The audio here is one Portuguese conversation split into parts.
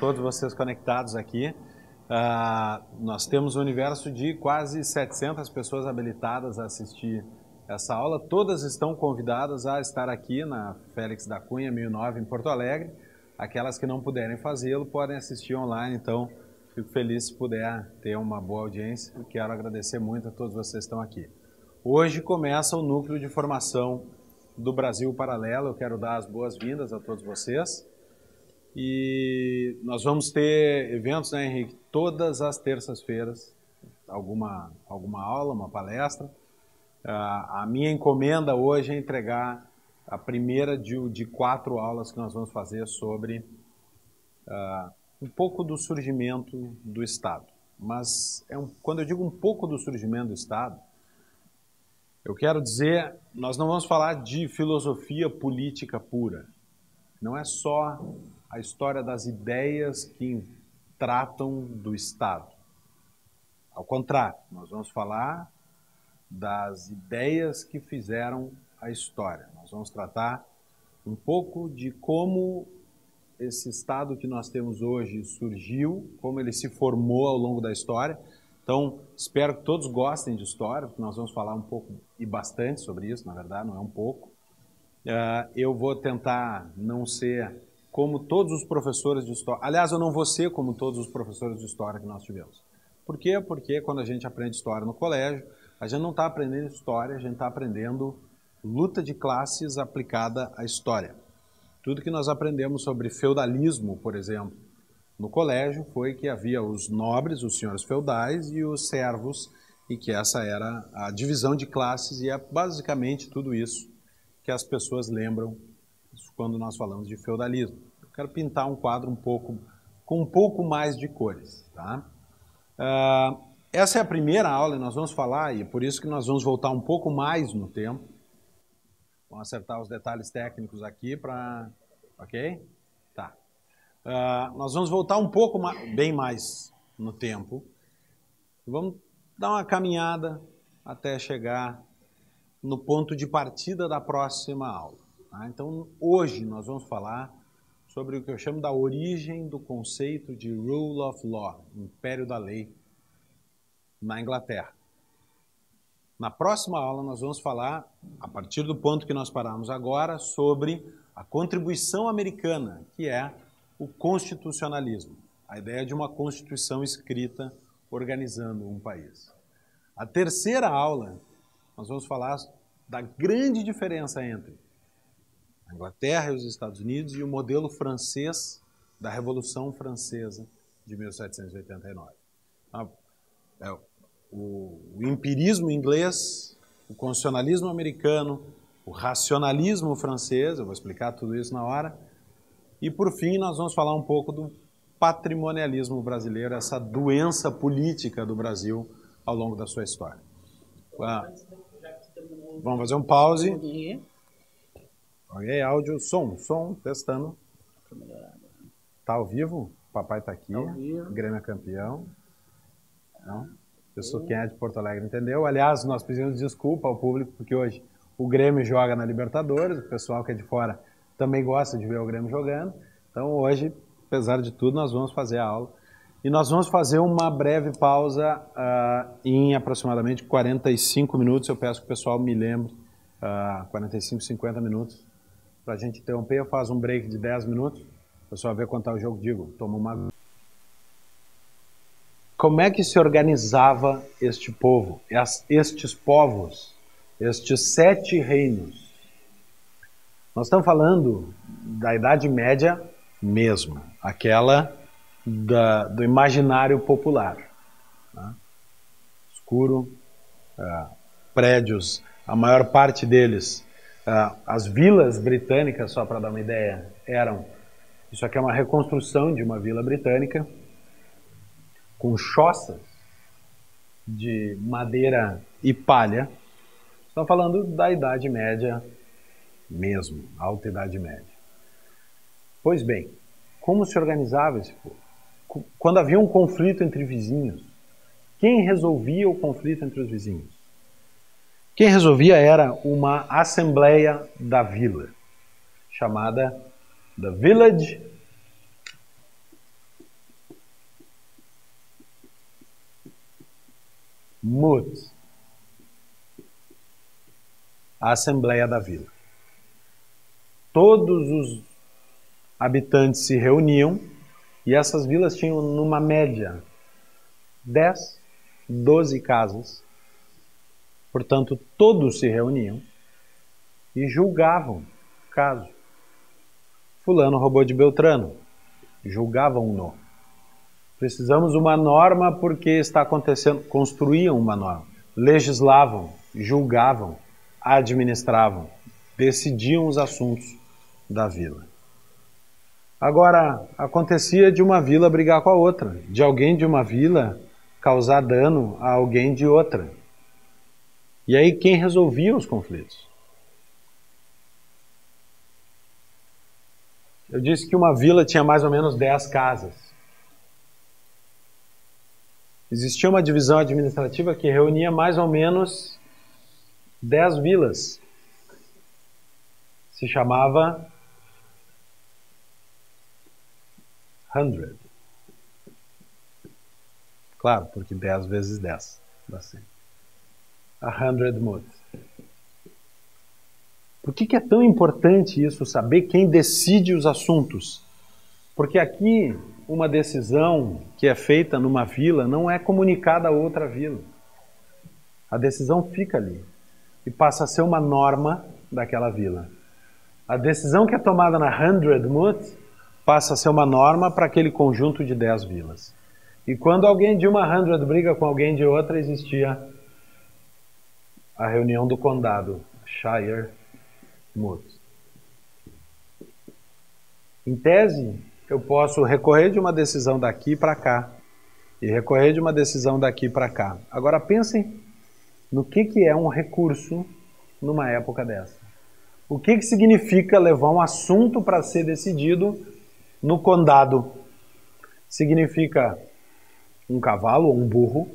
todos vocês conectados aqui. Nós temos um universo de quase 700 pessoas habilitadas a assistir essa aula. Todas estão convidadas a estar aqui na Félix da Cunha, 1009, em Porto Alegre. Aquelas que não puderem fazê-lo podem assistir online, então fico feliz se puder ter uma boa audiência e quero agradecer muito a todos vocês que estão aqui. Hoje começa o núcleo de formação do Brasil Paralelo. Eu quero dar as boas-vindas a todos vocês. E nós vamos ter eventos, né, Henrique? Todas as terças-feiras, alguma aula, uma palestra. A minha encomenda hoje é entregar a primeira de 4 aulas que nós vamos fazer sobre um pouco do surgimento do Estado. Mas quando eu digo um pouco do surgimento do Estado, eu quero dizer, nós não vamos falar de filosofia política pura. Não é só a história das ideias que tratam do Estado. Ao contrário, nós vamos falar das ideias que fizeram a história. Nós vamos tratar um pouco de como esse Estado que nós temos hoje surgiu, como ele se formou ao longo da história. Então, espero que todos gostem de história, porque nós vamos falar um pouco e bastante sobre isso, na verdade, não é um pouco. Eu vou tentar não ser como todos os professores de história. Aliás, eu não vou ser como todos os professores de história que nós tivemos. Por quê? Porque quando a gente aprende história no colégio, a gente não está aprendendo história, a gente está aprendendo luta de classes aplicada à história. Tudo que nós aprendemos sobre feudalismo, por exemplo, no colégio, foi que havia os nobres, os senhores feudais e os servos, e que essa era a divisão de classes, e é basicamente tudo isso que as pessoas lembram quando nós falamos de feudalismo. Eu quero pintar um quadro com um pouco mais de cores. Tá? Essa é a primeira aula e nós vamos falar, e é por isso que nós vamos voltar um pouco mais no tempo. Vamos acertar os detalhes técnicos aqui para... Ok? Tá. Nós vamos voltar um pouco bem mais no tempo. Vamos dar uma caminhada até chegar no ponto de partida da próxima aula. Tá? Então, hoje nós vamos falar sobre o que eu chamo da origem do conceito de Rule of Law, Império da Lei, na Inglaterra. Na próxima aula nós vamos falar, a partir do ponto que nós paramos agora, sobre a contribuição americana, que é o constitucionalismo, a ideia de uma constituição escrita organizando um país. A terceira aula, nós vamos falar da grande diferença entre a Inglaterra e os Estados Unidos e o modelo francês da Revolução Francesa de 1789. O empirismo inglês, o constitucionalismo americano, o racionalismo francês, eu vou explicar tudo isso na hora. E, por fim, nós vamos falar um pouco do patrimonialismo brasileiro, essa doença política do Brasil ao longo da sua história. Vamos fazer um pause. Ok, áudio, som, testando. Tá ao vivo? O papai tá aqui. O Grêmio é campeão. Não? Pessoa quem é de Porto Alegre entendeu. Aliás, nós pedimos desculpa ao público, porque hoje o Grêmio joga na Libertadores, o pessoal que é de fora também gosta de ver o Grêmio jogando. Então hoje, apesar de tudo, nós vamos fazer a aula. E nós vamos fazer uma breve pausa em aproximadamente 45 minutos. Eu peço que o pessoal me lembre, 45, 50 minutos, para a gente interromper. Eu faço um break de 10 minutos. O pessoal vê quanto é o jogo, digo, toma uma... Como é que se organizava este povo, estes povos, estes 7 reinos? Nós estamos falando da Idade Média mesmo, aquela do imaginário popular. Né? Escuro, prédios, a maior parte deles, as vilas britânicas, só para dar uma ideia, isso aqui é uma reconstrução de uma vila britânica, com choças de madeira e palha. Estamos falando da Idade Média mesmo, Alta Idade Média. Pois bem, como se organizava esse povo? Quando havia um conflito entre vizinhos, quem resolvia o conflito entre os vizinhos? Quem resolvia era uma assembleia da vila, chamada The Village Mut, a Assembleia da Vila. Todos os habitantes se reuniam e essas vilas tinham, numa média, 10, 12 casas. Portanto, todos se reuniam e julgavam o caso. Fulano roubou de Beltrano. Julgavam-no. Precisamos uma norma porque está acontecendo. Construíam uma norma. Legislavam, julgavam, administravam, decidiam os assuntos da vila. Agora, acontecia de uma vila brigar com a outra, de alguém de uma vila causar dano a alguém de outra. E aí quem resolvia os conflitos? Eu disse que uma vila tinha mais ou menos 10 casas. Existia uma divisão administrativa que reunia mais ou menos 10 vilas. Se chamava 100. Claro, porque 10 vezes 10 dá 100. A 100 mut. Por que é tão importante isso, saber quem decide os assuntos? Porque aqui uma decisão que é feita numa vila não é comunicada a outra vila. A decisão fica ali e passa a ser uma norma daquela vila. A decisão que é tomada na 100 mut passa a ser uma norma para aquele conjunto de 10 vilas. E quando alguém de uma 100 briga com alguém de outra, existia a reunião do condado, Shire Mut. Em tese, eu posso recorrer de uma decisão daqui para cá e recorrer de uma decisão daqui para cá. Agora pensem no que é um recurso numa época dessa. O que significa levar um assunto para ser decidido no condado? Significa um cavalo ou um burro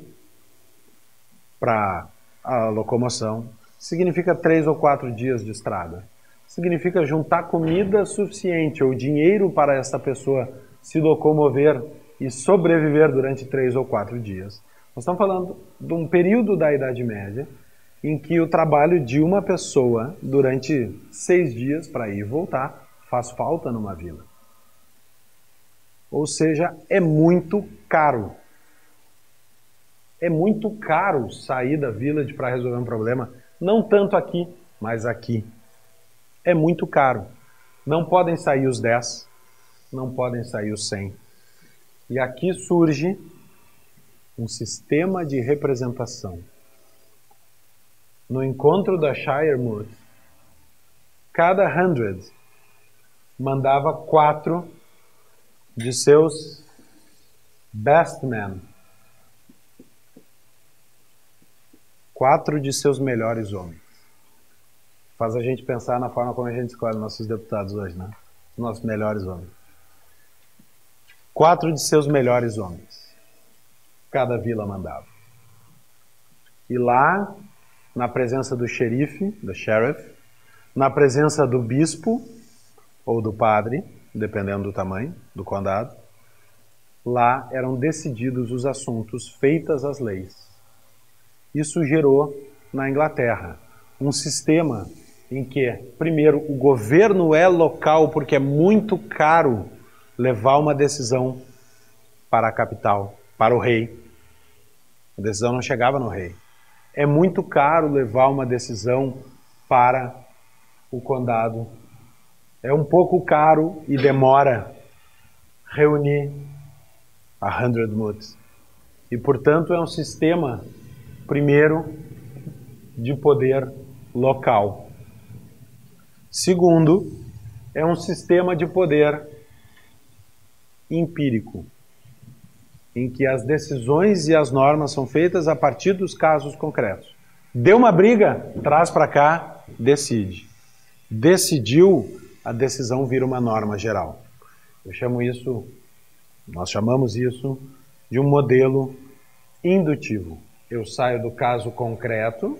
para a locomoção. Significa 3 ou 4 dias de estrada. Significa juntar comida suficiente ou dinheiro para esta pessoa se locomover e sobreviver durante 3 ou 4 dias. Nós estamos falando de um período da Idade Média em que o trabalho de uma pessoa durante 6 dias para ir e voltar faz falta numa vila. Ou seja, é muito caro. É muito caro sair da vila para resolver um problema. Não tanto aqui, mas aqui. É muito caro. Não podem sair os 10, não podem sair os 100. E aqui surge um sistema de representação. No encontro da Shire Mut, cada 100 mandava 4 de seus best men. 4 de seus melhores homens. Faz a gente pensar na forma como a gente escolhe nossos deputados hoje, né? Os nossos melhores homens. 4 de seus melhores homens. Cada vila mandava. E lá, na presença do xerife, do sheriff, na presença do bispo ou do padre, dependendo do tamanho do condado, lá eram decididos os assuntos, feitas as leis. Isso gerou, na Inglaterra, um sistema em que, primeiro, o governo é local porque é muito caro levar uma decisão para a capital, para o rei. A decisão não chegava no rei. É muito caro levar uma decisão para o condado. É um pouco caro e demora reunir a 100 mut. E, portanto, é um sistema, primeiro, de poder local. Segundo, é um sistema de poder empírico, em que as decisões e as normas são feitas a partir dos casos concretos. Deu uma briga, traz para cá, decide. Decidiu, a decisão vira uma norma geral. Nós chamamos isso de um modelo indutivo. Eu saio do caso concreto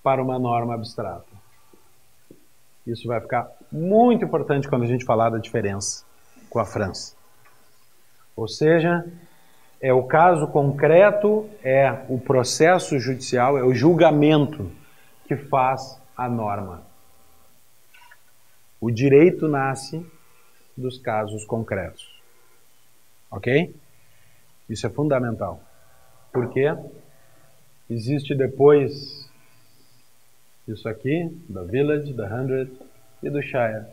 para uma norma abstrata. Isso vai ficar muito importante quando a gente falar da diferença com a França. Ou seja, É o caso concreto, é o processo judicial, é o julgamento que faz a norma. O direito nasce dos casos concretos. Ok? Isso é fundamental. Por quê? Existe depois isso aqui, da village, da hundred e do shire.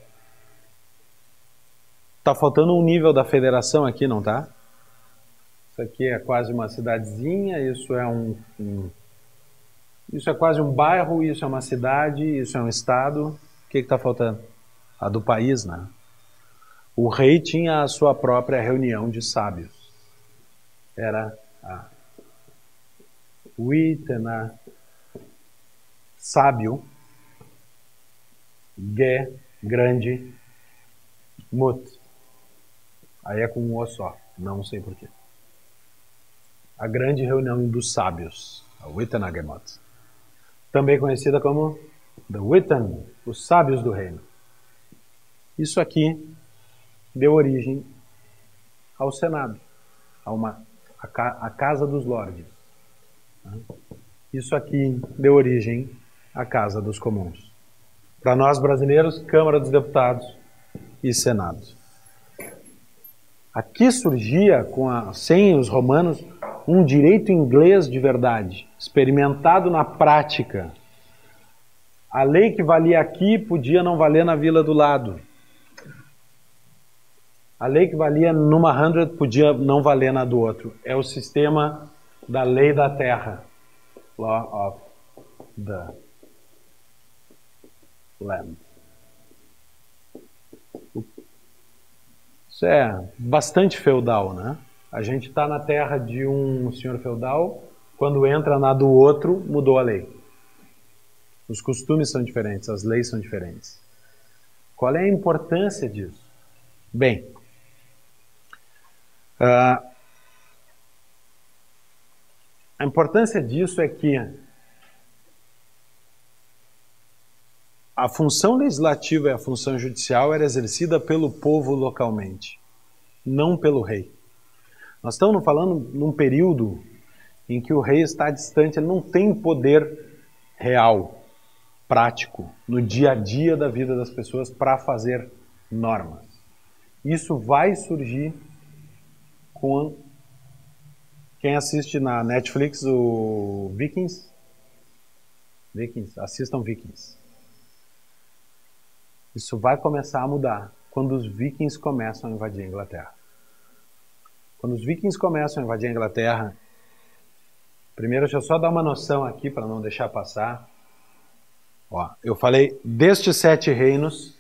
Tá faltando um nível da federação aqui, não tá? Isso aqui é quase uma cidadezinha, isso é isso é quase um bairro, isso é uma cidade, isso é um estado. O que está faltando? A do país, né? O rei tinha a sua própria reunião de sábios. Era a Uitena, sábio, Ge, grande, Mut. Aí é com um O só, não sei porquê. A grande reunião dos sábios, a Witenagemot. Também conhecida como The Witan, os sábios do reino. Isso aqui deu origem ao Senado, a Casa dos Lordes. Isso aqui deu origem à Casa dos Comuns. Para nós brasileiros, Câmara dos Deputados e Senado. Aqui surgia, sem os romanos, um direito inglês de verdade, experimentado na prática. A lei que valia aqui podia não valer na vila do lado. A lei que valia numa hundred podia não valer na do outro. É o sistema da lei da terra. Law of the land. Isso é bastante feudal, né? A gente está na terra de um senhor feudal, quando entra na do outro, mudou a lei. Os costumes são diferentes, as leis são diferentes. Qual é a importância disso? Bem, a importância disso é que a função legislativa e a função judicial era exercida pelo povo localmente, não pelo rei. Nós estamos falando num período em que o rei está distante, ele não tem poder real, prático, no dia a dia da vida das pessoas para fazer normas. Isso vai surgir com quem assiste na Netflix o Vikings. Assistam Vikings. Isso vai começar a mudar quando os vikings começam a invadir a Inglaterra. Quando os vikings começam a invadir a Inglaterra, primeiro deixa eu só dar uma noção aqui para não deixar passar. Ó, eu falei destes 7 reinos,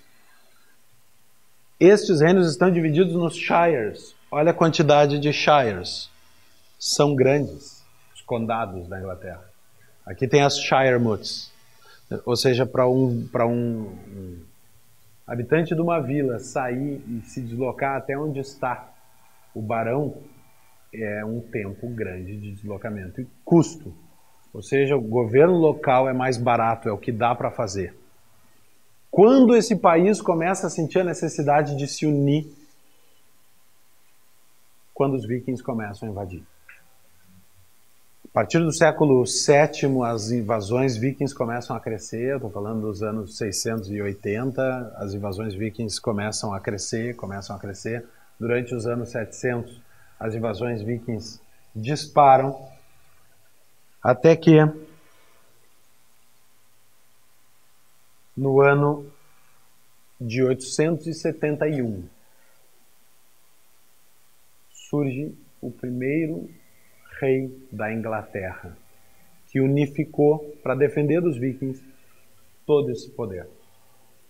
estes reinos estão divididos nos shires. Olha a quantidade de shires. São grandes, os condados da Inglaterra. Aqui tem as shire moots. Ou seja, para um habitante de uma vila sair e se deslocar até onde está o barão, é um tempo grande de deslocamento e custo. Ou seja, o governo local é mais barato, é o que dá para fazer. Quando esse país começa a sentir a necessidade de se unir, quando os vikings começam a invadir. A partir do século VII, as invasões vikings começam a crescer. Estou falando dos anos 680, as invasões vikings começam a crescer. Durante os anos 700, as invasões vikings disparam, até que, no ano de 871, surge o primeiro rei da Inglaterra, que unificou, para defender dos vikings, todo esse poder.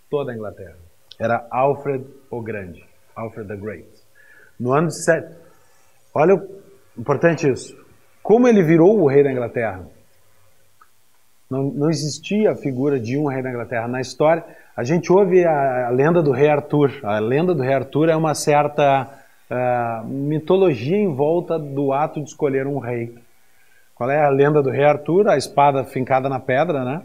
Toda a Inglaterra. Era Alfred o Grande, Alfred the Great. No ano de 7... Olha, importante isso. Como ele virou o rei da Inglaterra? Não existia a figura de um rei da Inglaterra. Na história, a gente ouve a lenda do rei Arthur. A lenda do rei Arthur é uma certa mitologia em volta do ato de escolher um rei. Qual é a lenda do rei Arthur? A espada fincada na pedra, né?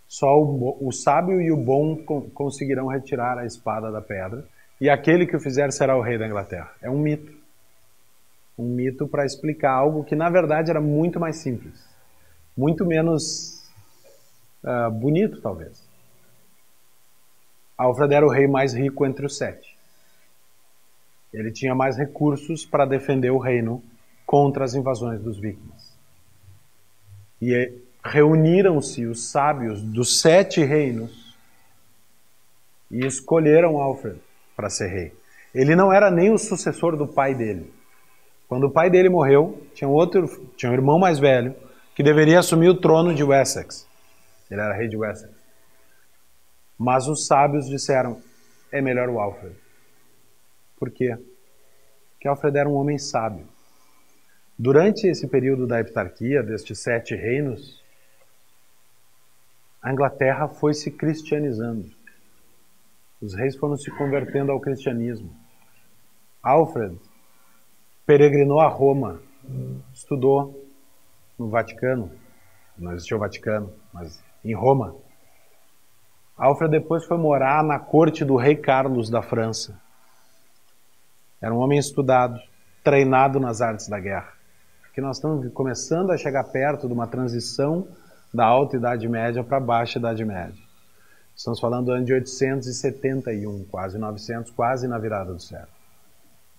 Só o sábio e o bom conseguirão retirar a espada da pedra, e aquele que o fizer será o rei da Inglaterra. É um mito. um mito para explicar algo que na verdade era muito mais simples, muito menos bonito talvez. Alfred era o rei mais rico entre os 7. Ele tinha mais recursos para defender o reino contra as invasões dos vikings. E reuniram-se os sábios dos 7 reinos e escolheram Alfred para ser rei. Ele não era nem o sucessor do pai dele. Quando o pai dele morreu, tinha um irmão mais velho que deveria assumir o trono de Wessex. Ele era rei de Wessex. Mas os sábios disseram, é melhor o Alfred. Por quê? Porque Alfred era um homem sábio. Durante esse período da heptarquia, destes 7 reinos, a Inglaterra foi se cristianizando. Os reis foram se convertendo ao cristianismo. Alfred peregrinou a Roma, estudou no Vaticano, não existia o Vaticano, mas em Roma. Alfred depois foi morar na corte do rei Carlos da França. Era um homem estudado, treinado nas artes da guerra. Aqui nós estamos começando a chegar perto de uma transição da Alta Idade Média para a Baixa Idade Média. Estamos falando do ano de 871, quase 900, quase na virada do século.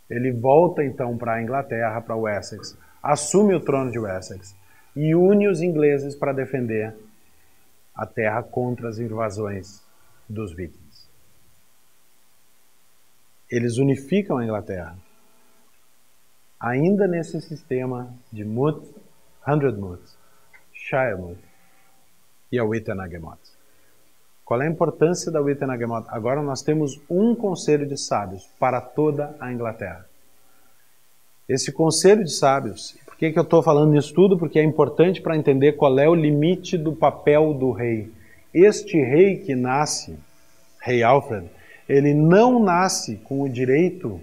Ele volta então para a Inglaterra, para Wessex, assume o trono de Wessex e une os ingleses para defender a terra contra as invasões dos vikings. Eles unificam a Inglaterra, ainda nesse sistema de Mut, Hundredmoot, Shiremoot e a Witenagemot. Qual é a importância da Witenagemot? Agora nós temos um conselho de sábios para toda a Inglaterra. Esse conselho de sábios, por que eu estou falando nisso tudo? Porque é importante para entender qual é o limite do papel do rei. Este rei que nasce, rei Alfred, ele não nasce com o direito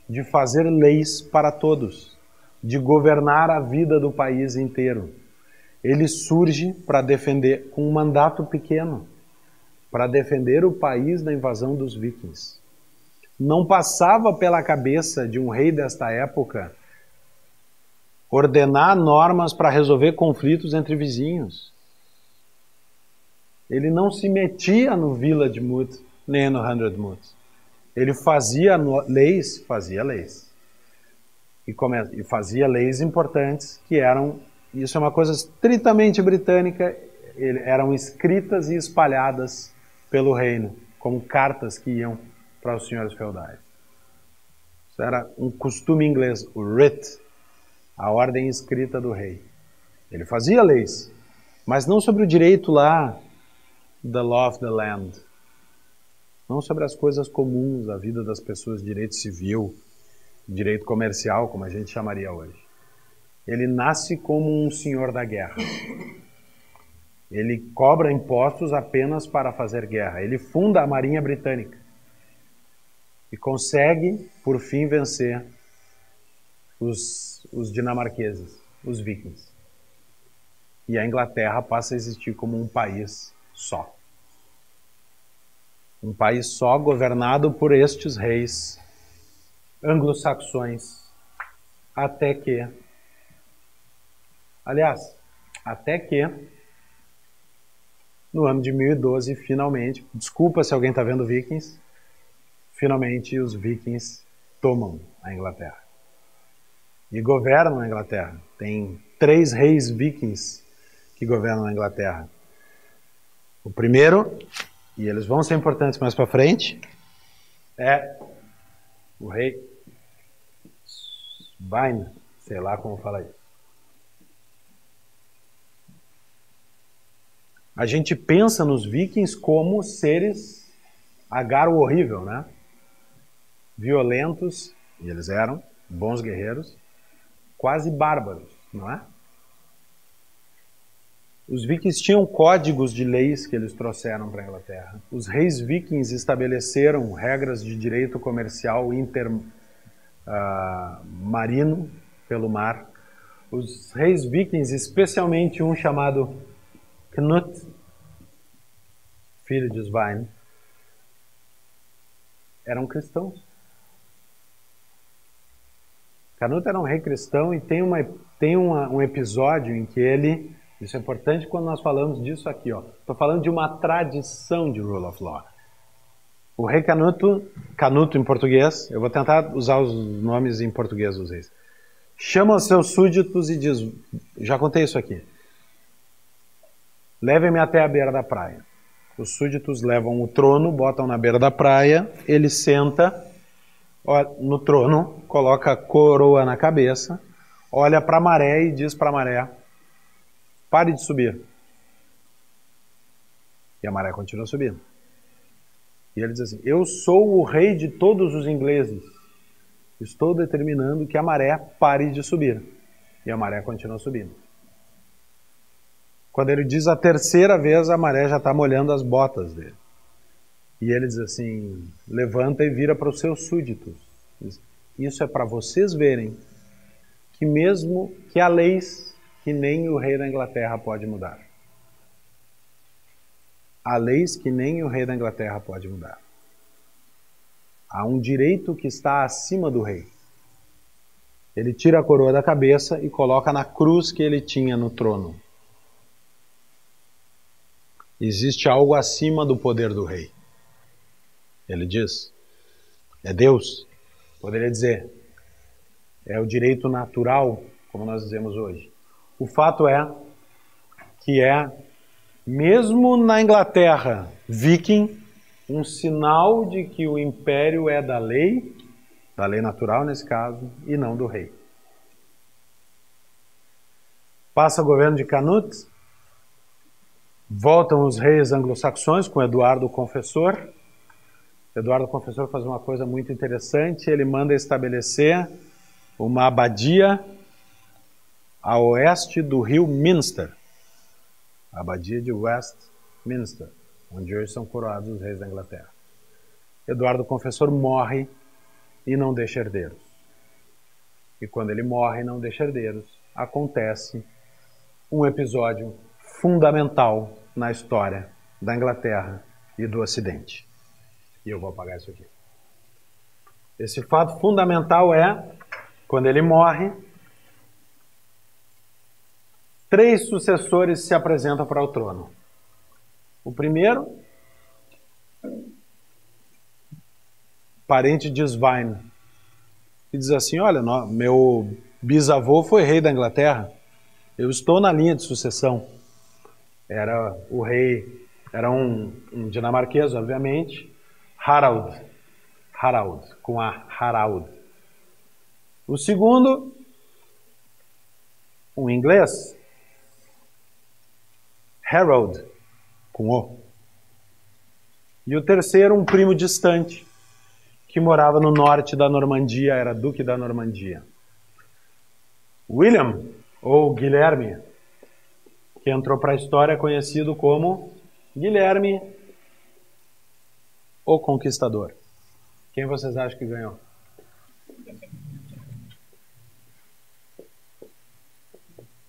de fazer leis para todos, de governar a vida do país inteiro. Ele surge para defender, com um mandato pequeno, para defender o país da invasão dos vikings. Não passava pela cabeça de um rei desta época ordenar normas para resolver conflitos entre vizinhos. Ele não se metia no Village Moot, nem no Hundredmoot. Ele fazia leis. E fazia leis importantes que eram, isso é uma coisa estritamente britânica, eram escritas e espalhadas pelo reino, como cartas que iam para os senhores feudais. Isso era um costume inglês, o writ, a ordem escrita do rei. Ele fazia leis, mas não sobre o direito lá, the law of the land. Não sobre as coisas comuns da vida das pessoas, direito civil, direito comercial, como a gente chamaria hoje. Ele nasce como um senhor da guerra. Ele cobra impostos apenas para fazer guerra. Ele funda a Marinha Britânica e consegue, por fim, vencer os dinamarqueses, os vikings. E a Inglaterra passa a existir como um país só. Um país só governado por estes reis anglo-saxões, até que no ano de 1012, finalmente, desculpa se alguém está vendo Vikings, finalmente os vikings tomam a Inglaterra. E governam a Inglaterra. Tem 3 reis vikings que governam a Inglaterra. O primeiro, e eles vão ser importantes mais para frente, é o rei Svein, sei lá como fala isso. A gente pensa nos vikings como seres agaro horrível, né? Violentos, e eles eram bons guerreiros, quase bárbaros, não é? Os vikings tinham códigos de leis que eles trouxeram para a Inglaterra. Os reis vikings estabeleceram regras de direito comercial marino pelo mar. Os reis vikings, especialmente um chamado Knut, filho de Svein, eram cristãos. Canuto era um rei cristão e tem um episódio em que ele... Isso é importante quando nós falamos disso aqui, ó. Estou falando de uma tradição de rule of law. O rei Canuto, Canuto em português, eu vou tentar usar os nomes em português dos reis, chama os seus súditos e diz, já contei isso aqui, levem-me até a beira da praia. Os súditos levam o trono, botam na beira da praia, ele senta no trono, coloca a coroa na cabeça, olha para a maré e diz para a maré, pare de subir. E a maré continua subindo. E ele diz assim, eu sou o rei de todos os ingleses. Estou determinando que a maré pare de subir. E a maré continua subindo. Quando ele diz a terceira vez, a maré já está molhando as botas dele. E ele diz assim, levanta e vira para os seus súditos. Diz, isso é para vocês verem que mesmo que há leis que nem o rei da Inglaterra pode mudar. Há leis que nem o rei da Inglaterra pode mudar. Há um direito que está acima do rei. Ele tira a coroa da cabeça e coloca na cruz que ele tinha no trono. Existe algo acima do poder do rei. Ele diz, é Deus. Poderia dizer, é o direito natural, como nós dizemos hoje. O fato é que mesmo na Inglaterra viking, um sinal de que o império é da lei natural nesse caso, e não do rei. Passa o governo de Canute, voltam os reis anglo-saxões com Eduardo o Confessor. Eduardo o Confessor faz uma coisa muito interessante, ele manda estabelecer uma abadia a oeste do rio Minster, a abadia de Westminster, onde hoje são coroados os reis da Inglaterra. Eduardo o Confessor morre e não deixa herdeiros. E quando ele morre e não deixa herdeiros, acontece um episódio fundamental na história da Inglaterra e do Ocidente. E eu vou apagar isso aqui. Esse fato fundamental é, quando ele morre, 3 sucessores se apresentam para o trono. O primeiro, parente de Svein, que diz assim, olha, meu bisavô foi rei da Inglaterra, eu estou na linha de sucessão. Era o rei, era um dinamarquês, obviamente, Harald, com a Harald. O segundo, um inglês, Harold, com O. E o terceiro, um primo distante, que morava no norte da Normandia, era duque da Normandia. William, ou Guilherme, que entrou para a história conhecido como Guilherme o Conquistador. Quem vocês acham que ganhou?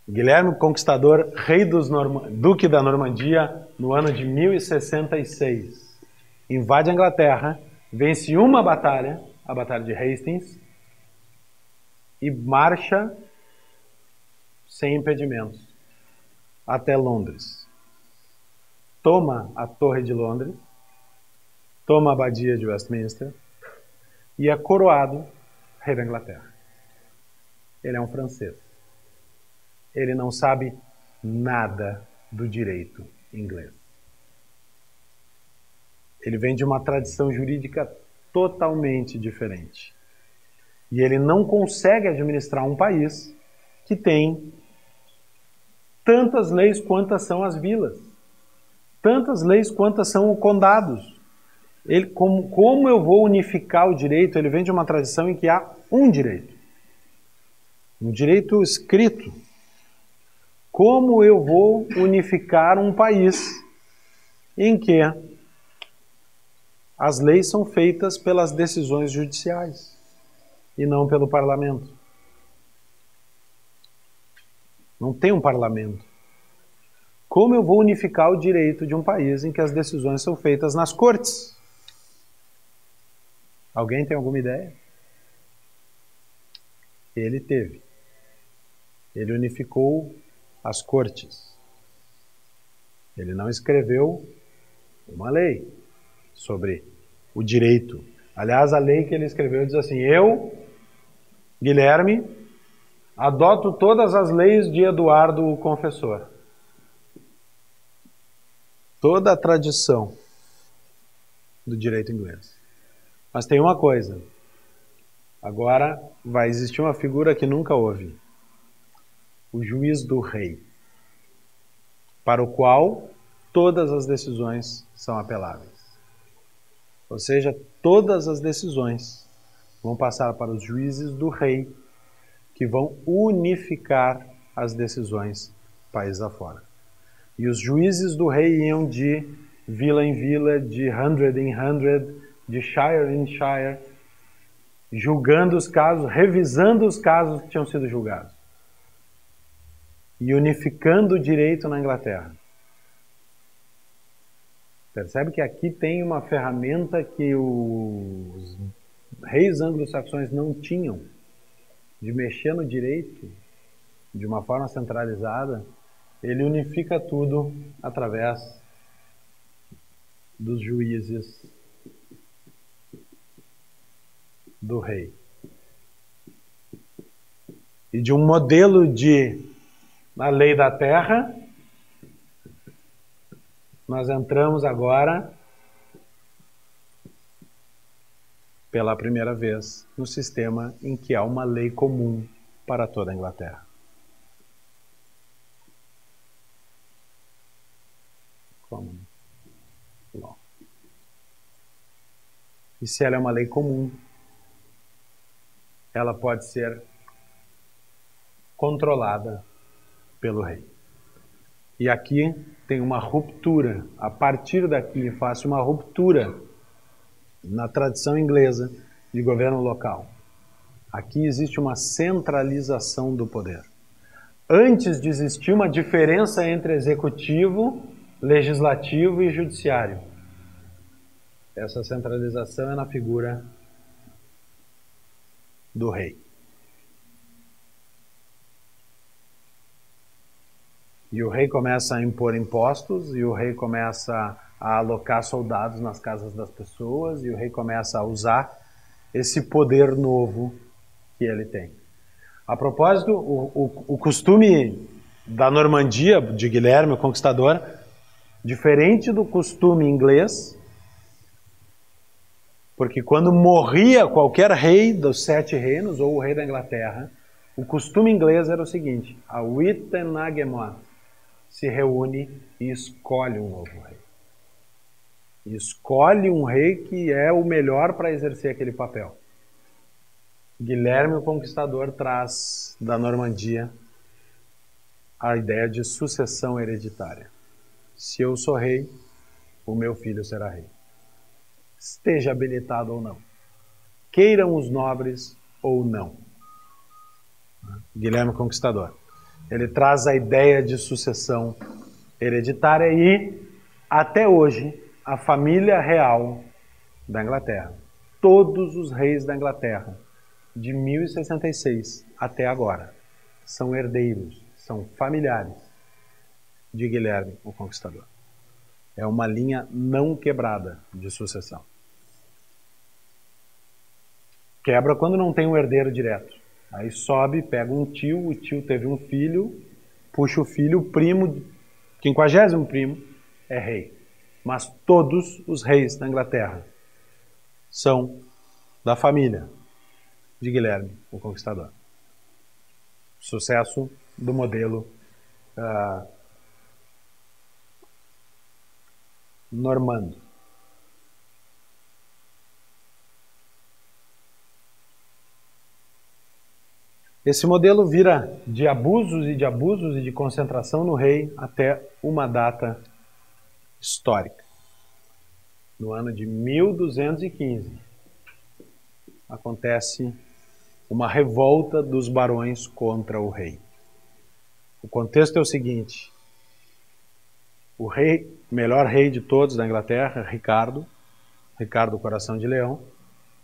Guilherme Conquistador, rei duque da Normandia, no ano de 1066. Invade a Inglaterra, vence uma batalha, a Batalha de Hastings, e marcha sem impedimentos até Londres. Toma a Torre de Londres, toma a Abadia de Westminster e é coroado rei da Inglaterra. Ele é um francês. Ele não sabe nada do direito inglês. Ele vem de uma tradição jurídica totalmente diferente. E ele não consegue administrar um país que tem tantas leis quantas são as vilas, tantas leis quantas são os condados. Como eu vou unificar o direito? Ele vem de uma tradição em que há um direito escrito. Como eu vou unificar um país em que as leis são feitas pelas decisões judiciais e não pelo parlamento? Não tem um parlamento. Como eu vou unificar o direito de um país em que as decisões são feitas nas cortes? Alguém tem alguma ideia? ele teve. Ele unificou as cortes. Ele não escreveu uma lei sobre o direito. Aliás, a lei que ele escreveu diz assim: eu, Guilherme, adoto todas as leis de Eduardo o Confessor. Toda a tradição do direito inglês. Mas tem uma coisa. Agora vai existir uma figura que nunca houve. O juiz do rei, para o qual todas as decisões são apeláveis. Ou seja, todas as decisões vão passar para os juízes do rei, que vão unificar as decisões país afora. E os juízes do rei iam de vila em vila, de hundred em hundred, de shire em shire, julgando os casos, revisando os casos que tinham sido julgados. E unificando o direito na Inglaterra. Percebe que aqui tem uma ferramenta que os reis anglo-saxões não tinham, de mexer no direito de uma forma centralizada. Ele unifica tudo através dos juízes do rei. E de um modelo de a lei da terra, nós entramos agora, pela primeira vez, no sistema em que há uma lei comum para toda a Inglaterra. Common law. E se ela é uma lei comum, ela pode ser controlada pelo rei. E aqui tem uma ruptura. A partir daqui faz uma ruptura na tradição inglesa de governo local. Aqui existe uma centralização do poder. Antes de existir uma diferença entre executivo, legislativo e judiciário. Essa centralização é na figura do rei. E o rei começa a impor impostos, e o rei começa a alocar soldados nas casas das pessoas, e o rei começa a usar esse poder novo que ele tem. A propósito, o costume da Normandia, de Guilherme, o Conquistador, diferente do costume inglês, porque quando morria qualquer rei dos 7 reinos, ou o rei da Inglaterra, o costume inglês era o seguinte: a Witenagemot se reúne e escolhe um novo rei. E escolhe um rei que é o melhor para exercer aquele papel. Guilherme o Conquistador traz da Normandia a ideia de sucessão hereditária. Se eu sou rei, o meu filho será rei. Esteja habilitado ou não. Queiram os nobres ou não. Guilherme o Conquistador. Ele traz a ideia de sucessão hereditária e, até hoje, a família real da Inglaterra, todos os reis da Inglaterra, de 1066 até agora, são herdeiros, são familiares de Guilherme o Conquistador. É uma linha não quebrada de sucessão. Quebra quando não tem um herdeiro direto. Aí sobe, pega um tio, o tio teve um filho, puxa o filho, o primo, 50º primo, é rei. Mas todos os reis da Inglaterra são da família de Guilherme o Conquistador. Sucesso do modelo normando. Esse modelo vira de abusos e de concentração no rei até uma data histórica. No ano de 1215, acontece uma revolta dos barões contra o rei. O contexto é o seguinte: o rei, melhor rei de todos da Inglaterra, Ricardo Coração de Leão,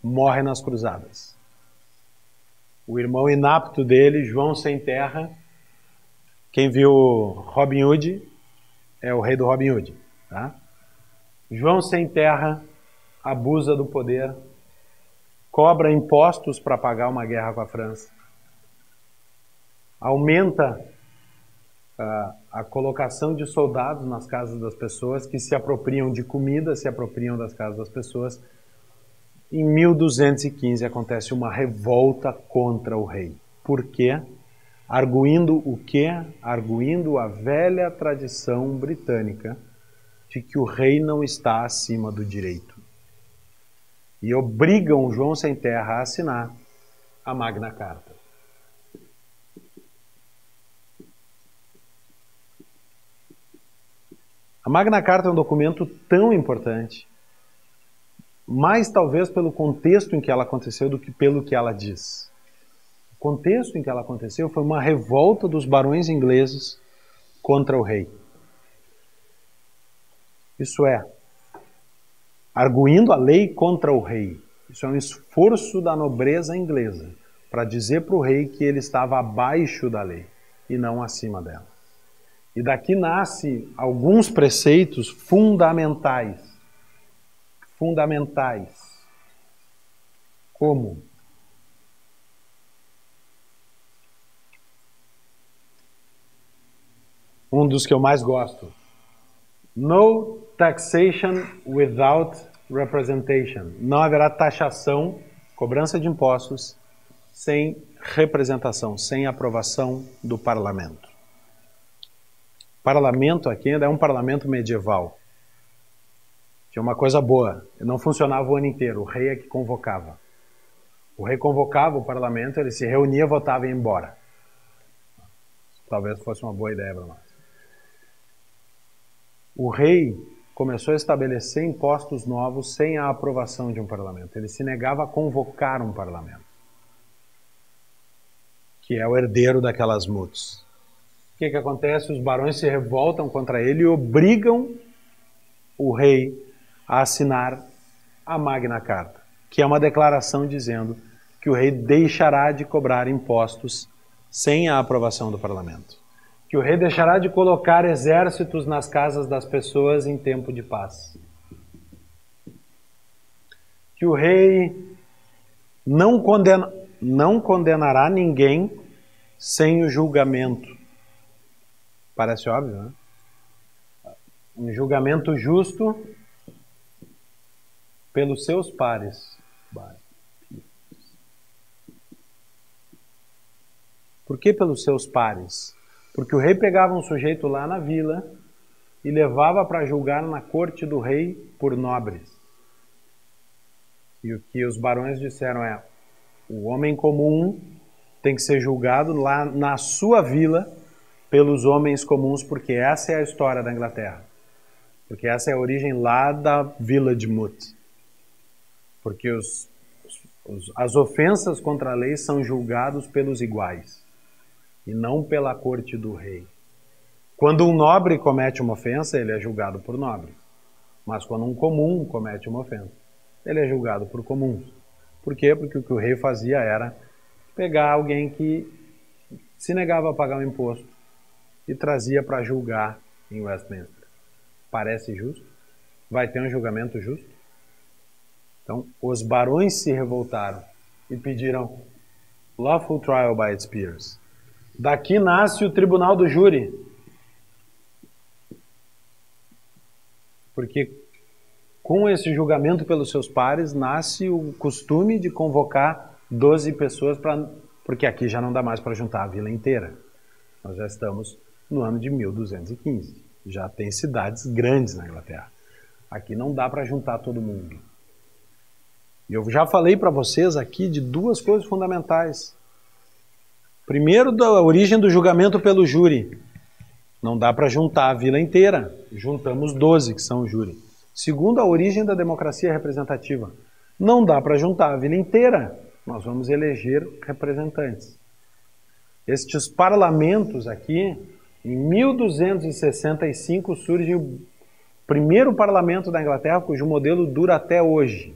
morre nas cruzadas. o irmão inapto dele, João Sem Terra. Quem viu Robin Hood é o rei do Robin Hood. Tá? João Sem Terra abusa do poder, cobra impostos para pagar uma guerra com a França, aumenta a colocação de soldados nas casas das pessoas que se apropriam de comida, se apropriam das casas das pessoas. Em 1215 acontece uma revolta contra o rei. Por quê? Arguindo o quê? Arguindo a velha tradição britânica de que o rei não está acima do direito. E obrigam João Sem Terra a assinar a Magna Carta. A Magna Carta é um documento tão importante, mais talvez pelo contexto em que ela aconteceu do que pelo que ela diz. O contexto em que ela aconteceu foi uma revolta dos barões ingleses contra o rei. Isso é, arguindo a lei contra o rei. Isso é um esforço da nobreza inglesa para dizer para o rei que ele estava abaixo da lei e não acima dela. E daqui nasce alguns preceitos fundamentais. Fundamentais. Como? Um dos que eu mais gosto. No taxation without representation. Não haverá taxação, cobrança de impostos, sem representação, sem aprovação do parlamento. Parlamento aqui ainda é um parlamento medieval. Tinha uma coisa boa, não funcionava o ano inteiro, o rei é que convocava. O rei convocava o parlamento, ele se reunia, votava e ia embora. Talvez fosse uma boa ideia para nós. O rei começou a estabelecer impostos novos sem a aprovação de um parlamento. Ele se negava a convocar um parlamento, que é o herdeiro daquelas mutes. O que acontece? Os barões se revoltam contra ele e obrigam o rei a assinar a Magna Carta, que é uma declaração dizendo que o rei deixará de cobrar impostos sem a aprovação do parlamento, que o rei deixará de colocar exércitos nas casas das pessoas em tempo de paz, que o rei não condenará ninguém sem o julgamento. Parece óbvio, né? Um julgamento justo pelos seus pares. Por que pelos seus pares? Porque o rei pegava um sujeito lá na vila e levava para julgar na corte do rei por nobres. E o que os barões disseram é: o homem comum tem que ser julgado lá na sua vila pelos homens comuns, porque essa é a história da Inglaterra. Porque essa é a origem lá da Vila de Mute. Porque as ofensas contra a lei são julgados pelos iguais e não pela corte do rei. Quando um nobre comete uma ofensa, ele é julgado por nobre. Mas quando um comum comete uma ofensa, ele é julgado por comuns. Por quê? Porque o que o rei fazia era pegar alguém que se negava a pagar o imposto e trazia para julgar em Westminster. Parece justo? Vai ter um julgamento justo? Então, os barões se revoltaram e pediram lawful trial by its peers. Daqui nasce o tribunal do júri. Porque com esse julgamento pelos seus pares, nasce o costume de convocar 12 pessoas, porque aqui já não dá mais para juntar a vila inteira. Nós já estamos no ano de 1215. Já tem cidades grandes na Inglaterra. Aqui não dá para juntar todo mundo. E eu já falei para vocês aqui de duas coisas fundamentais. Primeiro, da origem do julgamento pelo júri. Não dá para juntar a vila inteira. Juntamos 12 que são o júri. Segundo, a origem da democracia representativa. Não dá para juntar a vila inteira. Nós vamos eleger representantes. Estes parlamentos aqui, em 1265 surge o primeiro parlamento da Inglaterra, cujo modelo dura até hoje.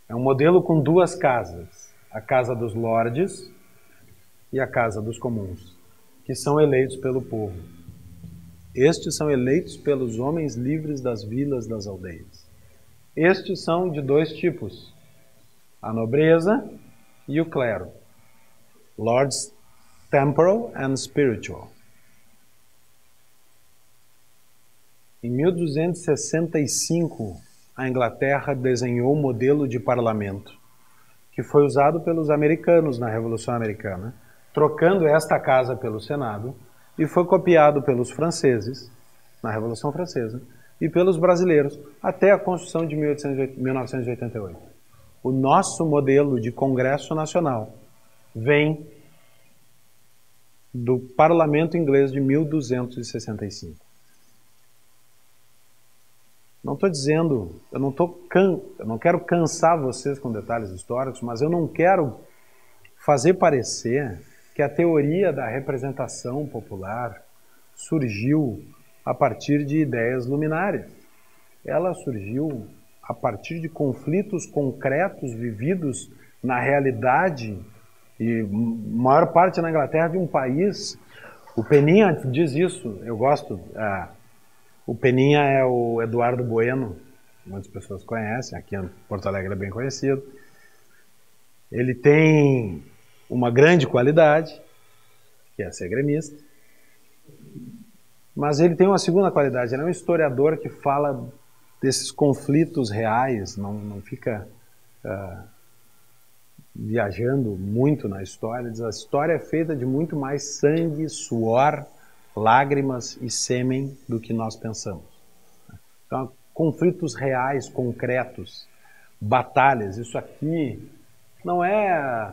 É um modelo com duas casas. a Casa dos Lordes e a Casa dos Comuns, que são eleitos pelo povo. Estes são eleitos pelos homens livres das vilas, das aldeias. Estes são de dois tipos, a nobreza e o clero. Lords temporal and spiritual. Em 1265, a Inglaterra desenhou um modelo de parlamento que foi usado pelos americanos na Revolução Americana, trocando esta casa pelo Senado, e foi copiado pelos franceses na Revolução Francesa e pelos brasileiros até a Constituição de 1988. O nosso modelo de Congresso Nacional vem do Parlamento Inglês de 1265. Não estou dizendo, eu não quero cansar vocês com detalhes históricos, mas eu não quero fazer parecer que a teoria da representação popular surgiu a partir de ideias luminárias. Ela surgiu a partir de conflitos concretos vividos na realidade, e maior parte na Inglaterra de um país. O Peninha diz isso, eu gosto. O Peninha é o Eduardo Bueno, muitas pessoas conhecem, aqui em Porto Alegre é bem conhecido. Ele tem uma grande qualidade, que é ser gremista, mas ele tem uma segunda qualidade, ele é um historiador que fala desses conflitos reais, não fica viajando muito na história. Diz, a história é feita de muito mais sangue, suor, lágrimas e sêmen do que nós pensamos. Então, conflitos reais, concretos, batalhas, isso aqui não é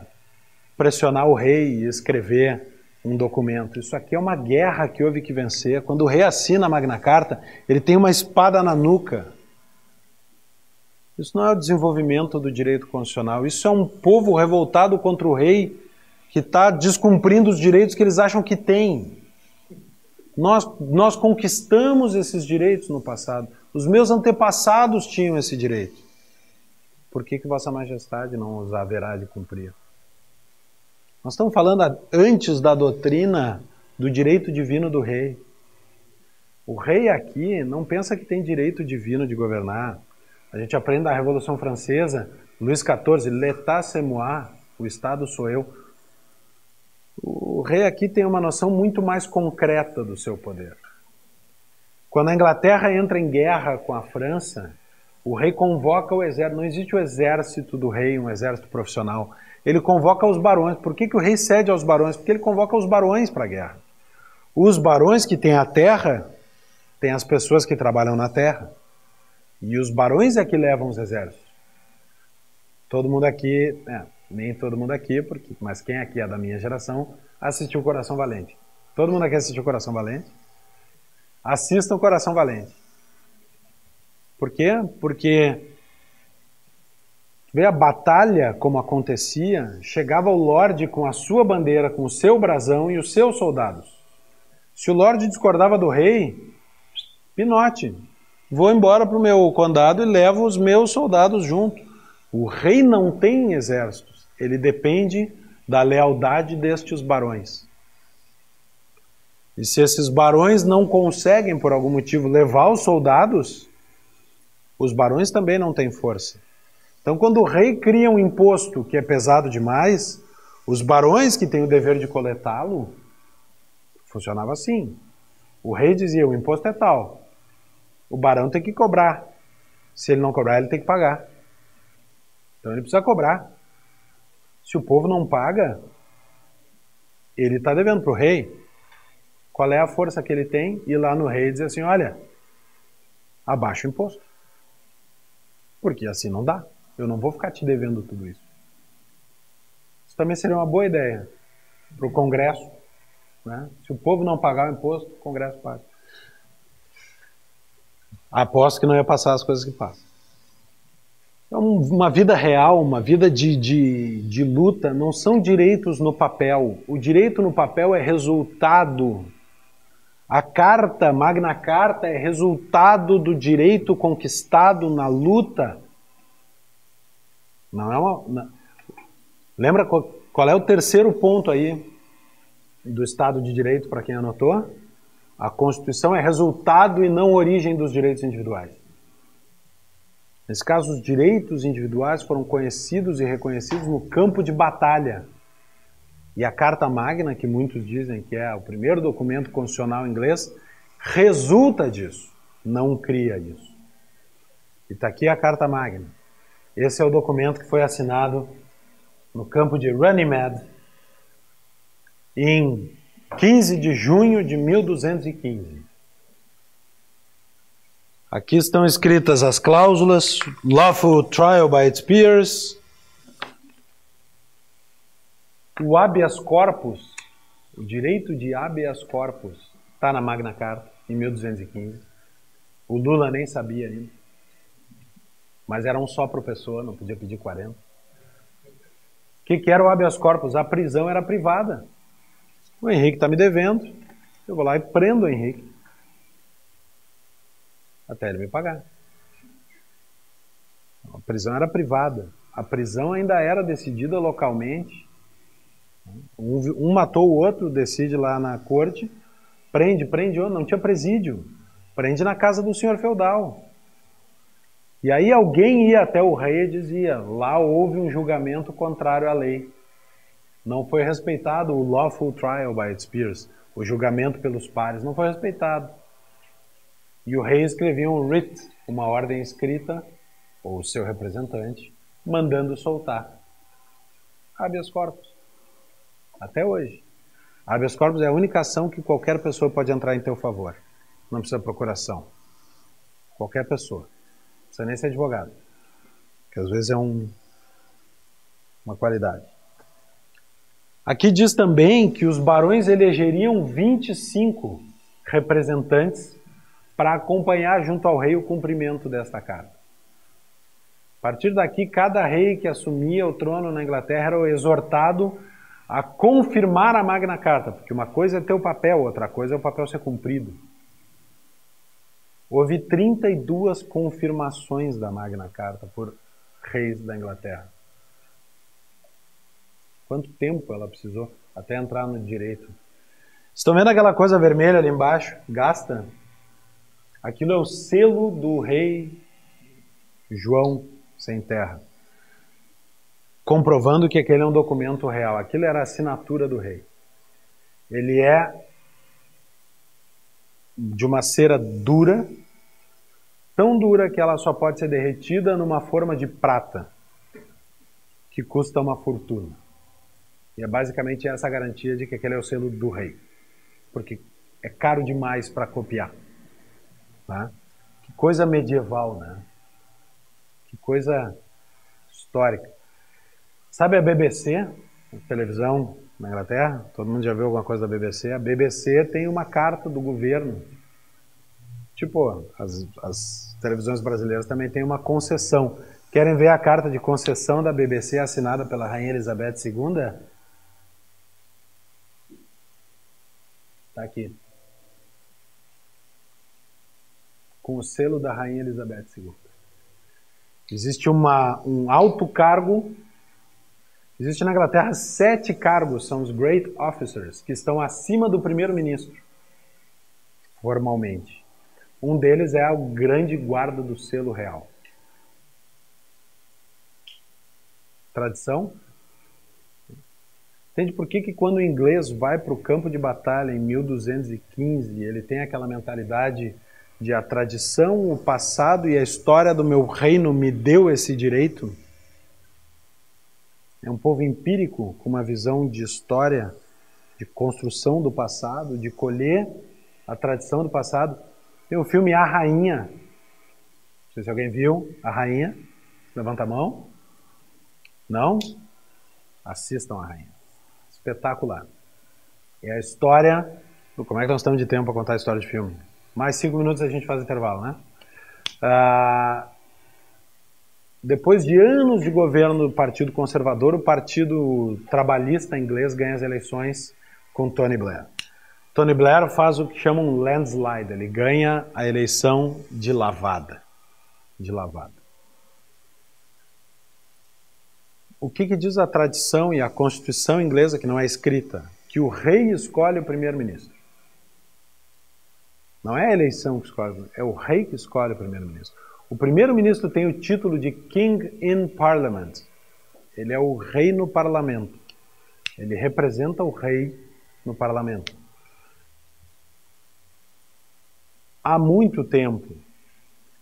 pressionar o rei e escrever um documento. Isso aqui é uma guerra que houve que vencer. Quando o rei assina a Magna Carta, ele tem uma espada na nuca. Isso não é o desenvolvimento do direito constitucional. Isso é um povo revoltado contra o rei que está descumprindo os direitos que eles acham que têm. Nós conquistamos esses direitos no passado. Os meus antepassados tinham esse direito. Por que Vossa Majestade não os haverá de cumprir? Nós estamos falando antes da doutrina do direito divino do rei. O rei aqui não pensa que tem direito divino de governar. A gente aprende da Revolução Francesa, Luís XIV, l'état c'est moi, o Estado sou eu. O rei aqui tem uma noção muito mais concreta do seu poder. Quando a Inglaterra entra em guerra com a França, o rei convoca o exército. Não existe o exército do rei, um exército profissional. Ele convoca os barões. Por que o rei cede aos barões? Porque ele convoca os barões para a guerra. Os barões que têm a terra, têm as pessoas que trabalham na terra. E os barões é que levam os exércitos. Todo mundo aqui, nem todo mundo aqui, mas quem aqui é da minha geração, assistiu Coração Valente. Todo mundo aqui assistiu Coração Valente? Assistam o Coração Valente. Por quê? Porque vê a batalha como acontecia, chegava o Lorde com a sua bandeira, com o seu brasão e os seus soldados. Se o Lorde discordava do rei, pinote, vou embora para o meu condado e levo os meus soldados junto. O rei não tem exércitos, ele depende da lealdade destes barões. E se esses barões não conseguem, por algum motivo, levar os soldados, os barões também não têm força. Então, quando o rei cria um imposto que é pesado demais, os barões que têm o dever de coletá-lo, funcionava assim. O rei dizia, o imposto é tal, o barão tem que cobrar. Se ele não cobrar, ele tem que pagar. Então ele precisa cobrar. Se o povo não paga, ele está devendo para o rei. Qual é a força que ele tem? Ir lá no rei e dizer assim, olha, abaixa o imposto. Porque assim não dá. Eu não vou ficar te devendo tudo isso. Isso também seria uma boa ideia para o Congresso. Né? Se o povo não pagar o imposto, o Congresso paga. Aposto que não ia passar as coisas que passam. Então, uma vida real, uma vida de luta, não são direitos no papel. O direito no papel é resultado. A carta, Magna Carta, é resultado do direito conquistado na luta. Não é Lembra qual é o terceiro ponto aí do Estado de Direito, para quem anotou? A Constituição é resultado e não origem dos direitos individuais. Nesse caso, os direitos individuais foram conhecidos e reconhecidos no campo de batalha. E a Carta Magna, que muitos dizem que é o primeiro documento constitucional inglês, resulta disso, não cria isso. E está aqui a Carta Magna. Esse é o documento que foi assinado no campo de Runnymede em 15 de junho de 1215. Aqui estão escritas as cláusulas: lawful trial by its peers. O habeas corpus, o direito de habeas corpus, está na Magna Carta, em 1215. O Lula nem sabia ainda. Mas era um só por pessoa, não podia pedir 40. O que era o habeas corpus? A prisão era privada. O Henrique está me devendo, eu vou lá e prendo o Henrique. Até ele me pagar. A prisão era privada. A prisão ainda era decidida localmente. Um matou o outro, decide lá na corte, prende onde? Não tinha presídio. Prende na casa do senhor feudal. E aí alguém ia até o rei e dizia, lá houve um julgamento contrário à lei. Não foi respeitado o lawful trial by its peers, o julgamento pelos pares, não foi respeitado. E o rei escrevia um writ, uma ordem escrita, ou o seu representante, mandando soltar. Habeas corpus. Até hoje. Habeas corpus é a única ação que qualquer pessoa pode entrar em teu favor. Não precisa de procuração. Qualquer pessoa. Não precisa nem ser advogado. Que às vezes é uma qualidade. Aqui diz também que os barões elegeriam 25 representantes para acompanhar junto ao rei o cumprimento desta carta. A partir daqui, cada rei que assumia o trono na Inglaterra era exortado a confirmar a Magna Carta, porque uma coisa é ter o papel, outra coisa é o papel ser cumprido. Houve 32 confirmações da Magna Carta por reis da Inglaterra. Quanto tempo ela precisou até entrar no direito? Estão vendo aquela coisa vermelha ali embaixo? Gasta? Aquilo é o selo do rei João sem terra. Comprovando que aquele é um documento real. Aquilo era a assinatura do rei. Ele é de uma cera dura, tão dura que ela só pode ser derretida numa forma de prata, que custa uma fortuna. E é basicamente essa a garantia de que aquele é o selo do rei. Porque é caro demais para copiar. Né? Que coisa medieval, né? Que coisa histórica. Sabe a BBC, a televisão na Inglaterra? Todo mundo já viu alguma coisa da BBC? A BBC tem uma carta do governo. Tipo, as televisões brasileiras também têm uma concessão. Querem ver a carta de concessão da BBC assinada pela Rainha Elizabeth II? Está aqui. Com o selo da Rainha Elizabeth II. Existe um alto cargo. Existe na Inglaterra 7 cargos, são os Great Officers, que estão acima do primeiro-ministro, formalmente. Um deles é o grande guarda do selo real. Tradição? Entende por que quando o inglês vai para o campo de batalha em 1215, ele tem aquela mentalidade de a tradição, o passado e a história do meu reino me deu esse direito? É um povo empírico, com uma visão de história, de construção do passado, de colher a tradição do passado. Tem o filme A Rainha. Não sei se alguém viu A Rainha. Levanta a mão. Não? Assistam A Rainha. Espetacular. É a história... Como é que nós estamos de tempo para contar a história de filme? Mais 5 minutos a gente faz intervalo, né? Depois de anos de governo do Partido Conservador, o Partido Trabalhista inglês ganha as eleições com Tony Blair. Tony Blair faz o que chamam um landslide, ele ganha a eleição de lavada. De lavada. o que diz a tradição e a Constituição inglesa, que não é escrita? Que o rei escolhe o primeiro-ministro. Não é a eleição que escolhe, é o rei que escolhe o primeiro-ministro. O primeiro-ministro tem o título de King in Parliament. Ele é o rei no parlamento. Ele representa o rei no parlamento. Há muito tempo,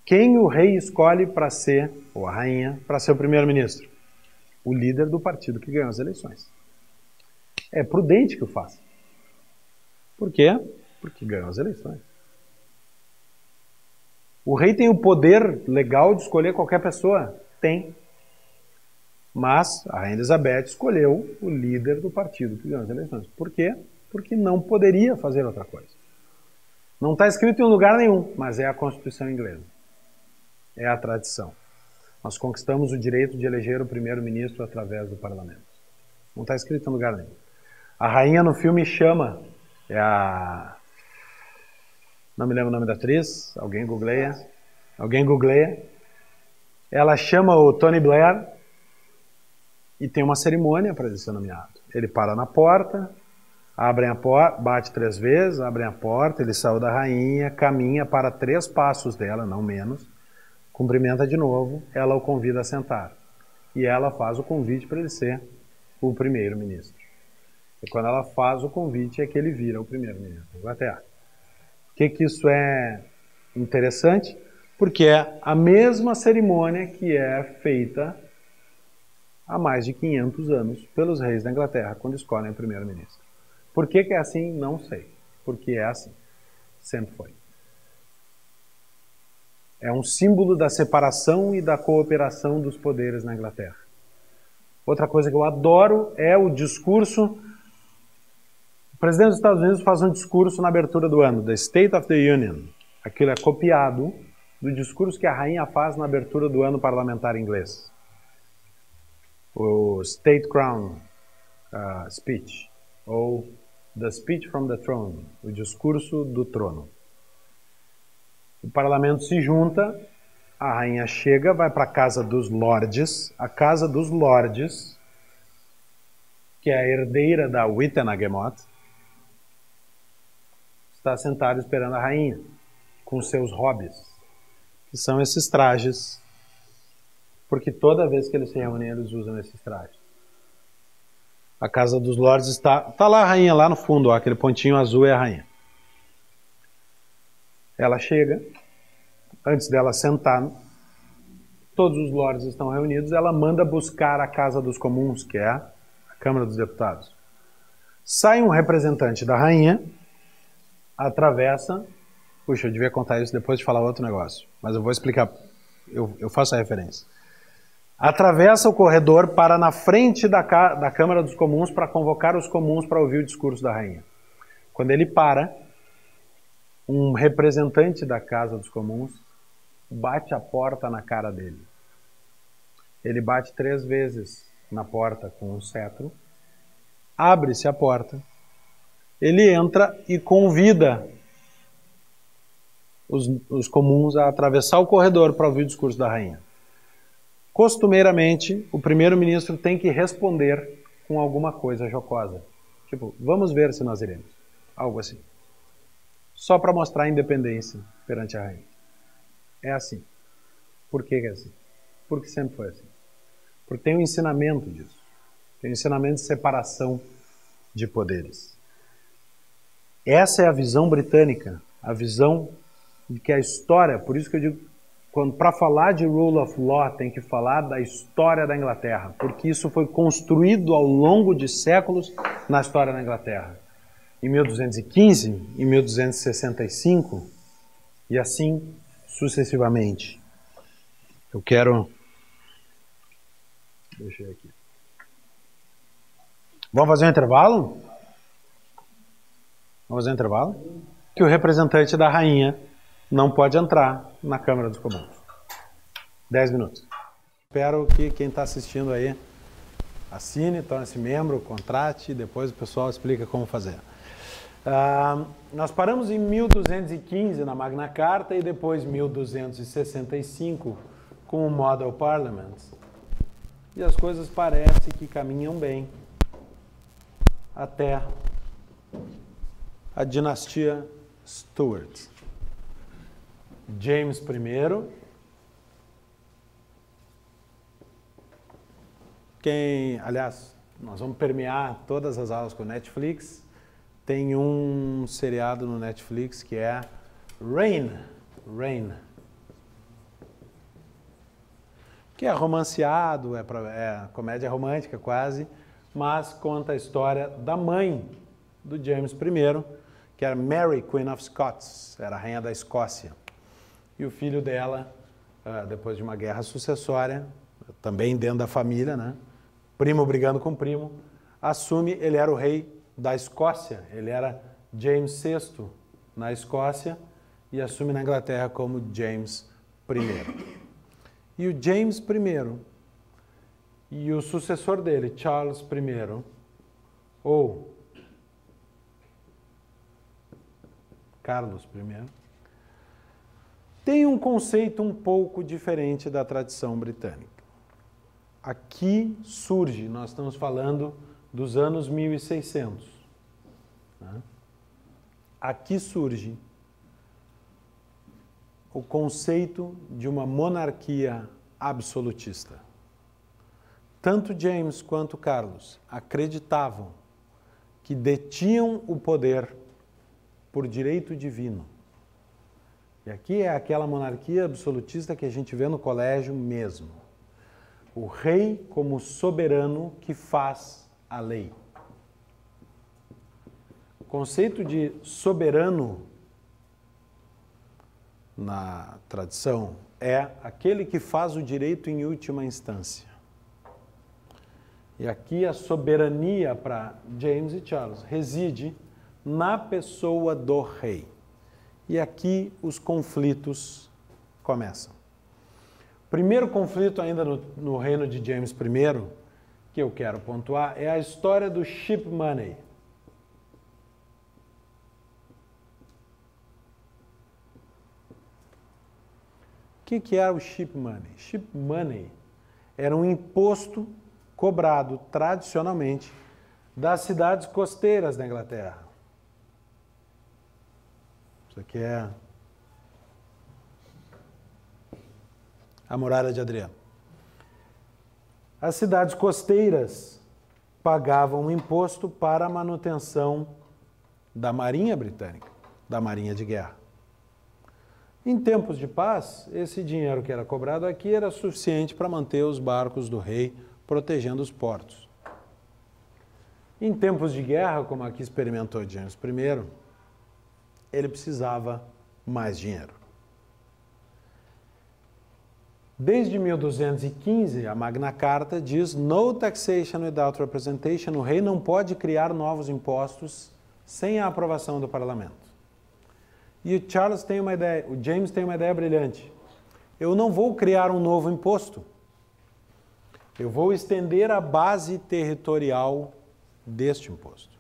quem o rei escolhe para ser, ou a rainha, para ser o primeiro-ministro? O líder do partido que ganhou as eleições. É prudente que o faça. Por quê? Porque ganhou as eleições. O rei tem o poder legal de escolher qualquer pessoa? Tem. Mas a rainha Elizabeth escolheu o líder do partido que ganhou as eleições. Por quê? Porque não poderia fazer outra coisa. Não está escrito em lugar nenhum, mas é a Constituição inglesa. É a tradição. Nós conquistamos o direito de eleger o primeiro-ministro através do parlamento. Não está escrito em lugar nenhum. A rainha no filme chama, não me lembro o nome da atriz, alguém googleia. Ela chama o Tony Blair e tem uma cerimônia para ele ser nomeado. Ele para na porta, abrem a porta, bate 3 vezes, abrem a porta, ele saiu da rainha, caminha para 3 passos dela, não menos, cumprimenta de novo, ela o convida a sentar. E ela faz o convite para ele ser o primeiro-ministro. E quando ela faz o convite é que ele vira o primeiro-ministro da Inglaterra. Por que isso é interessante? Porque é a mesma cerimônia que é feita há mais de 500 anos pelos reis da Inglaterra quando escolhem o primeiro-ministro. Por que é assim? Não sei. Porque é assim. Sempre foi. É um símbolo da separação e da cooperação dos poderes na Inglaterra. Outra coisa que eu adoro é o discurso. O presidente dos Estados Unidos faz um discurso na abertura do ano, the State of the Union. Aquilo é copiado do discurso que a rainha faz na abertura do ano parlamentar inglês. O State Crown Speech, ou The Speech from the Throne, o discurso do trono. O parlamento se junta, a rainha chega, vai para a Casa dos Lordes. A Casa dos Lordes, que é a herdeira da Witenagemot, está sentada esperando a rainha, com seus hobbies, que são esses trajes, porque toda vez que eles se reúnem, eles usam esses trajes. A Casa dos Lordes está lá a rainha, lá no fundo, ó, aquele pontinho azul é a rainha. Ela chega, antes dela sentar, todos os lordes estão reunidos, ela manda buscar a Casa dos Comuns, que é a Câmara dos Deputados. Sai um representante da rainha, atravessa... Puxa, eu devia contar isso depois de falar outro negócio, mas eu vou explicar, eu faço a referência. Atravessa o corredor, para na frente da Câmara dos Comuns para convocar os comuns para ouvir o discurso da rainha. Quando ele para, um representante da Casa dos Comuns bate a porta na cara dele. Ele bate 3 vezes na porta com um cetro, abre-se a porta, ele entra e convida os comuns a atravessar o corredor para ouvir o discurso da rainha. Costumeiramente, o primeiro-ministro tem que responder com alguma coisa jocosa. Tipo, vamos ver se nós iremos. Algo assim. Só para mostrar a independência perante a rainha. É assim. Por que é assim? Porque sempre foi assim. Porque tem um ensinamento disso. Tem um ensinamento de separação de poderes. Essa é a visão britânica. A visão de que a história, por isso que eu digo, para falar de rule of law, tem que falar da história da Inglaterra, porque isso foi construído ao longo de séculos na história da Inglaterra. Em 1215, em 1265, e assim sucessivamente. Eu quero... Deixa eu ver aqui. Vamos fazer um intervalo? Vamos fazer um intervalo? Que o representante da rainha não pode entrar na Câmara dos Comuns. 10 minutos. Espero que quem está assistindo aí assine, torne-se membro, contrate, depois o pessoal explica como fazer. Nós paramos em 1215 na Magna Carta e depois 1265 com o Model Parliament. e as coisas parecem que caminham bem até a dinastia Stuart. James I, aliás, nós vamos permear todas as aulas com Netflix. Tem um seriado no Netflix que é Reign, que é romanceado, é comédia romântica quase, mas conta a história da mãe do James I, que era Mary, Queen of Scots, era a rainha da Escócia. E o filho dela, depois de uma guerra sucessória, também dentro da família, né? Primo brigando com primo, assume, ele era o rei da Escócia, ele era James VI na Escócia e assume na Inglaterra como James I. E o James I e o sucessor dele, Charles I, ou Carlos I, tem um conceito um pouco diferente da tradição britânica. Aqui surge, nós estamos falando dos anos 1600. Né? Aqui surge o conceito de uma monarquia absolutista. Tanto James quanto Carlos acreditavam que detinham o poder por direito divino. E aqui é aquela monarquia absolutista que a gente vê no colégio mesmo. O rei como soberano que faz a lei. O conceito de soberano na tradição é aquele que faz o direito em última instância. E aqui a soberania para James e Charles reside na pessoa do rei. E aqui os conflitos começam. O primeiro conflito ainda no reino de James I, que eu quero pontuar, é a história do ship money. O que era o ship money? Ship money era um imposto cobrado tradicionalmente das cidades costeiras da Inglaterra. Isso aqui é a muralha de Adriano. As cidades costeiras pagavam um imposto para a manutenção da Marinha Britânica, da Marinha de Guerra. Em tempos de paz, esse dinheiro que era cobrado aqui era suficiente para manter os barcos do rei protegendo os portos. Em tempos de guerra, como aqui experimentou James I, ele precisava mais dinheiro. Desde 1215, a Magna Carta diz no taxation without representation, o rei não pode criar novos impostos sem a aprovação do parlamento. E o James tem uma ideia brilhante. Eu não vou criar um novo imposto. Eu vou estender a base territorial deste imposto.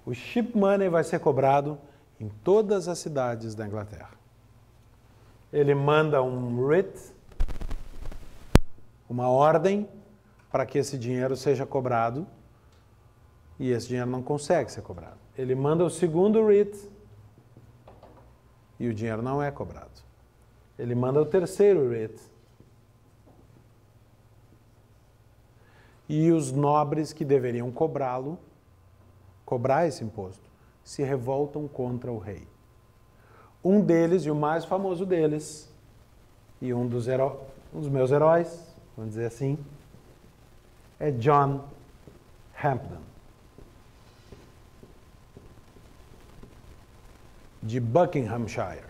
O ship money vai ser cobrado em todas as cidades da Inglaterra. Ele manda um writ, uma ordem, para que esse dinheiro seja cobrado, e esse dinheiro não consegue ser cobrado. Ele manda o segundo writ, e o dinheiro não é cobrado. Ele manda o terceiro writ, e os nobres que deveriam cobrar esse imposto, se revoltam contra o rei. Um deles, e o mais famoso deles, e um dos meus heróis, vamos dizer assim, é John Hampden, de Buckinghamshire.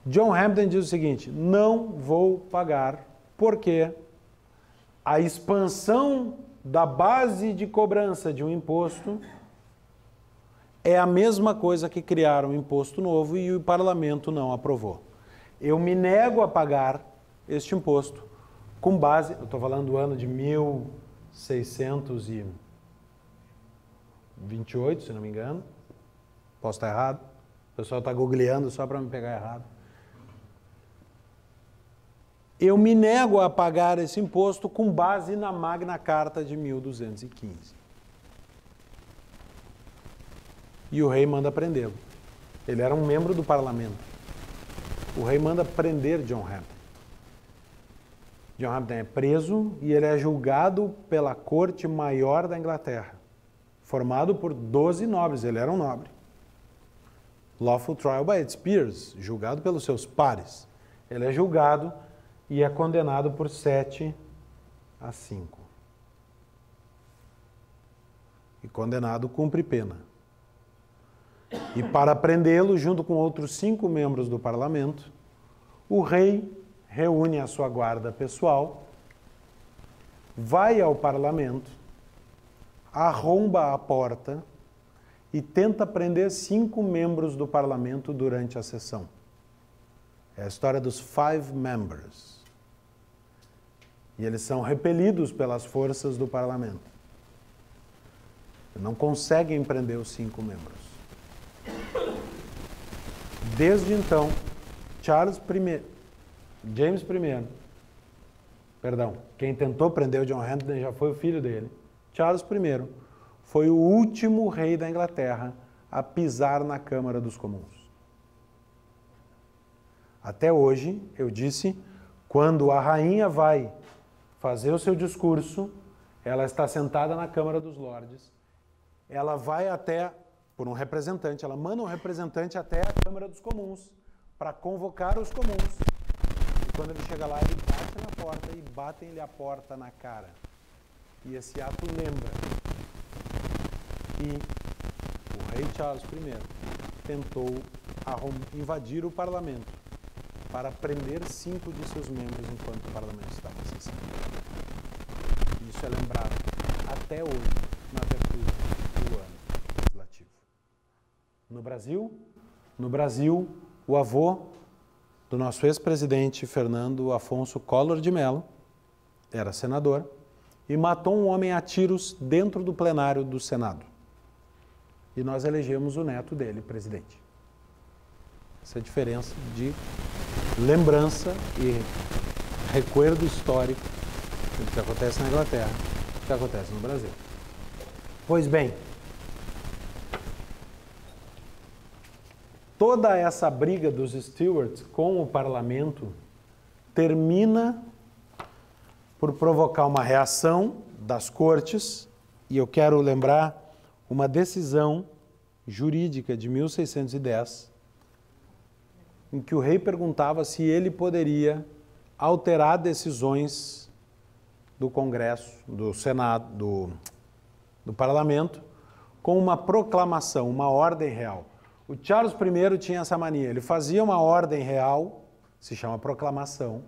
John Hampden diz o seguinte: não vou pagar porque a expansão da base de cobrança de um imposto é a mesma coisa que criar um imposto novo e o parlamento não aprovou. Eu me nego a pagar este imposto com base, eu estou falando do ano de 1628, se não me engano, posso estar errado, o pessoal está googleando só para me pegar errado. eu me nego a pagar esse imposto com base na Magna Carta de 1215. E o rei manda prendê-lo. Ele era um membro do parlamento. O rei manda prender John Hampden. John Hampden é preso e ele é julgado pela corte maior da Inglaterra, formado por 12 nobres, ele era um nobre. Lawful trial by its peers, julgado pelos seus pares. Ele é julgado e é condenado por 7 a 5. E condenado cumpre pena. E para prendê-lo, junto com outros 5 membros do parlamento, o rei reúne a sua guarda pessoal, vai ao parlamento, arromba a porta e tenta prender 5 membros do parlamento durante a sessão. É a história dos 5 members. E eles são repelidos pelas forças do parlamento. Não conseguem prender os 5 membros. Desde então, James I, quem tentou prender o John Hampden já foi o filho dele. Charles I foi o último rei da Inglaterra a pisar na Câmara dos Comuns. Até hoje, eu disse, quando a rainha vai fazer o seu discurso, ela está sentada na Câmara dos Lordes, ela vai até, por um representante, ela manda um representante até a Câmara dos Comuns para convocar os comuns. E quando ele chega lá, ele bate na porta e batem-lhe a porta na cara. E esse ato lembra que o rei Charles I tentou invadir o parlamento para prender 5 de seus membros enquanto o parlamento estava em sessão. Isso é lembrado até hoje na abertura do ano legislativo. No Brasil, o avô do nosso ex-presidente Fernando Afonso Collor de Mello era senador e matou um homem a tiros dentro do plenário do Senado. E nós elegemos o neto dele presidente. Essa é a diferença de lembrança e recuerdo histórico do que acontece na Inglaterra, do que acontece no Brasil. Pois bem, toda essa briga dos Stuarts com o parlamento termina por provocar uma reação das cortes, e eu quero lembrar uma decisão jurídica de 1610, em que o rei perguntava se ele poderia alterar decisões do Congresso, do Senado, do Parlamento, com uma proclamação, uma ordem real. O Charles I tinha essa mania, ele fazia uma ordem real, se chama proclamação,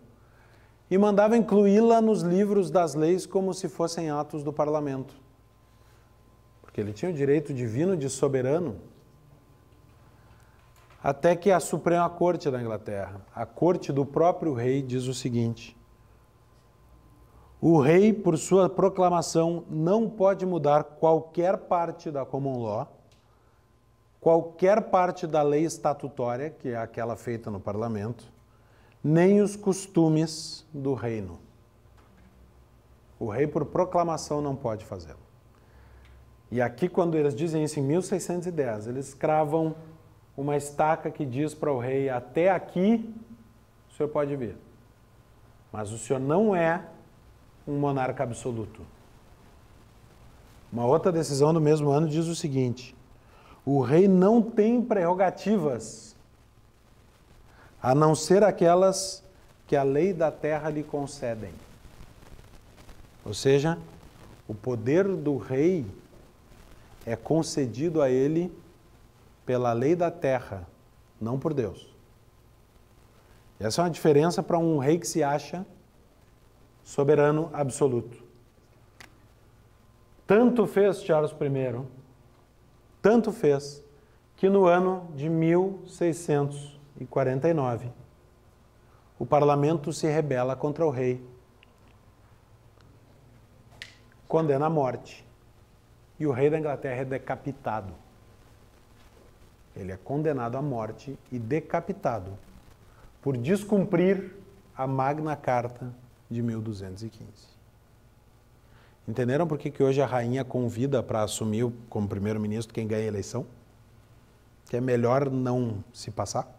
e mandava incluí-la nos livros das leis como se fossem atos do parlamento. Porque ele tinha o direito divino de soberano. Até que a Suprema Corte da Inglaterra, a corte do próprio rei, diz o seguinte: o rei, por sua proclamação, não pode mudar qualquer parte da common law, qualquer parte da lei estatutória, que é aquela feita no parlamento, nem os costumes do reino. O rei, por proclamação, não pode fazê-lo. E aqui, quando eles dizem isso em 1610, eles cravam uma estaca que diz para o rei: até aqui o senhor pode vir, mas o senhor não é um monarca absoluto. Uma outra decisão do mesmo ano diz o seguinte: o rei não tem prerrogativas a não ser aquelas que a lei da terra lhe concedem. Ou seja, o poder do rei é concedido a ele pela lei da terra, não por Deus. Essa é uma diferença para um rei que se acha soberano absoluto. Tanto fez Charles I, tanto fez, que no ano de 1649, o parlamento se rebela contra o rei, condena à morte, e o rei da Inglaterra é decapitado. Ele é condenado à morte e decapitado por descumprir a Magna Carta de 1215. Entenderam por que hoje a rainha convida para assumir como primeiro-ministro quem ganha a eleição? Que é melhor não se passar?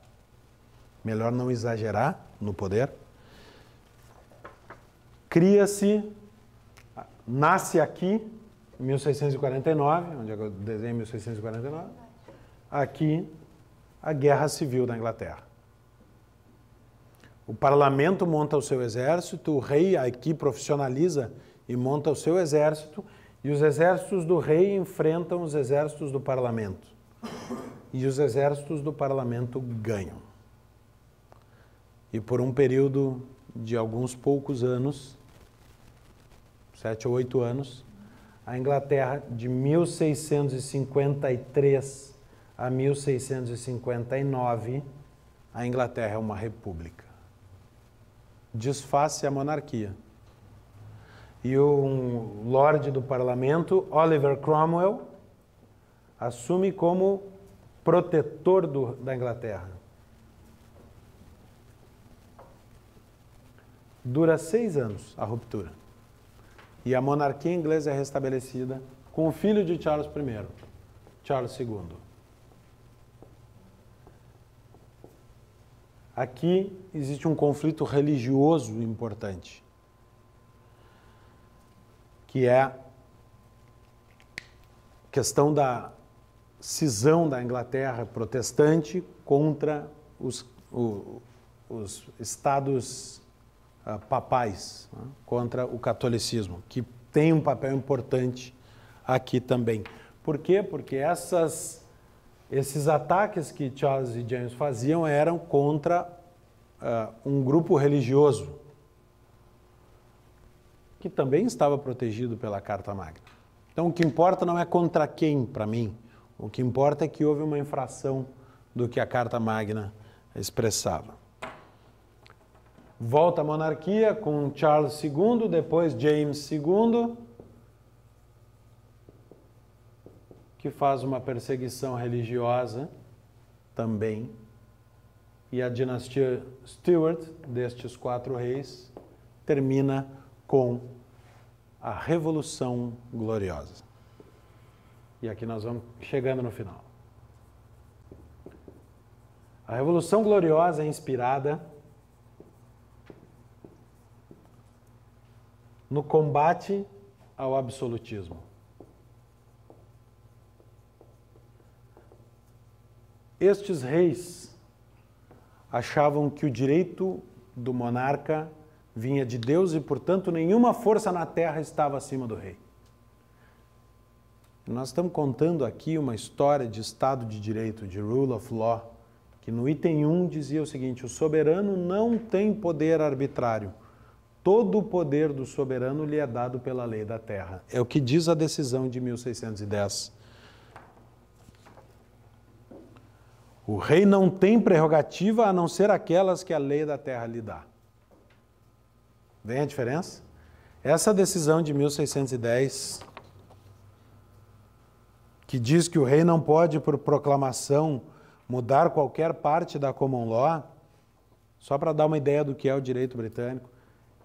Melhor não exagerar no poder? Nasce aqui, em 1649, onde eu desenho 1649, aqui a Guerra Civil da Inglaterra. O parlamento monta o seu exército, o rei aqui profissionaliza e monta o seu exército, e os exércitos do rei enfrentam os exércitos do parlamento. E os exércitos do parlamento ganham. E por um período de alguns poucos anos, 7 ou 8 anos, a Inglaterra, de 1653 a 1659, a Inglaterra é uma república. Desfaz-se a monarquia. E o Lorde do Parlamento, Oliver Cromwell, assume como protetor da Inglaterra. Dura 6 anos a ruptura. E a monarquia inglesa é restabelecida com o filho de Charles I, Charles II. Aqui existe um conflito religioso importante, que é a questão da cisão da Inglaterra protestante contra os estados papais, né, contra o catolicismo, que tem um papel importante aqui também. Por quê? Porque esses ataques que Charles e James faziam eram contra um grupo religioso, que também estava protegido pela Carta Magna. Então, o que importa não é contra quem, para mim. O que importa é que houve uma infração do que a Carta Magna expressava. Volta a monarquia com Charles II, depois James II, que faz uma perseguição religiosa também. E a dinastia Stuart, destes 4 reis, termina com a Revolução Gloriosa. E aqui nós vamos chegando no final. A Revolução Gloriosa é inspirada no combate ao absolutismo. Estes reis achavam que o direito do monarca vinha de Deus e, portanto, nenhuma força na terra estava acima do rei. Nós estamos contando aqui uma história de Estado de Direito, de Rule of Law, que no item 1 dizia o seguinte: o soberano não tem poder arbitrário. Todo o poder do soberano lhe é dado pela lei da terra. É o que diz a decisão de 1610. O rei não tem prerrogativa a não ser aquelas que a lei da terra lhe dá. Vem a diferença? Essa decisão de 1610, que diz que o rei não pode, por proclamação, mudar qualquer parte da common law, só para dar uma ideia do que é o direito britânico,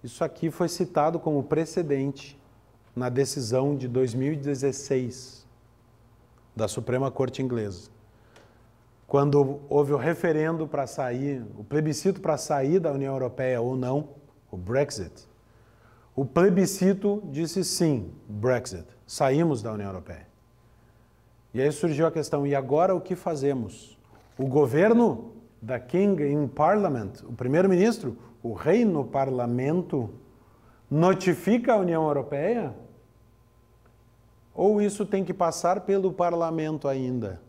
isso aqui foi citado como precedente na decisão de 2016 da Suprema Corte Inglesa, quando houve o referendo para sair, o plebiscito para sair da União Europeia ou não, o Brexit. O plebiscito disse sim, Brexit, saímos da União Europeia. E aí surgiu a questão, e agora o que fazemos? O governo da King in Parliament, o primeiro-ministro, o rei no parlamento, notifica a União Europeia? Ou isso tem que passar pelo parlamento ainda?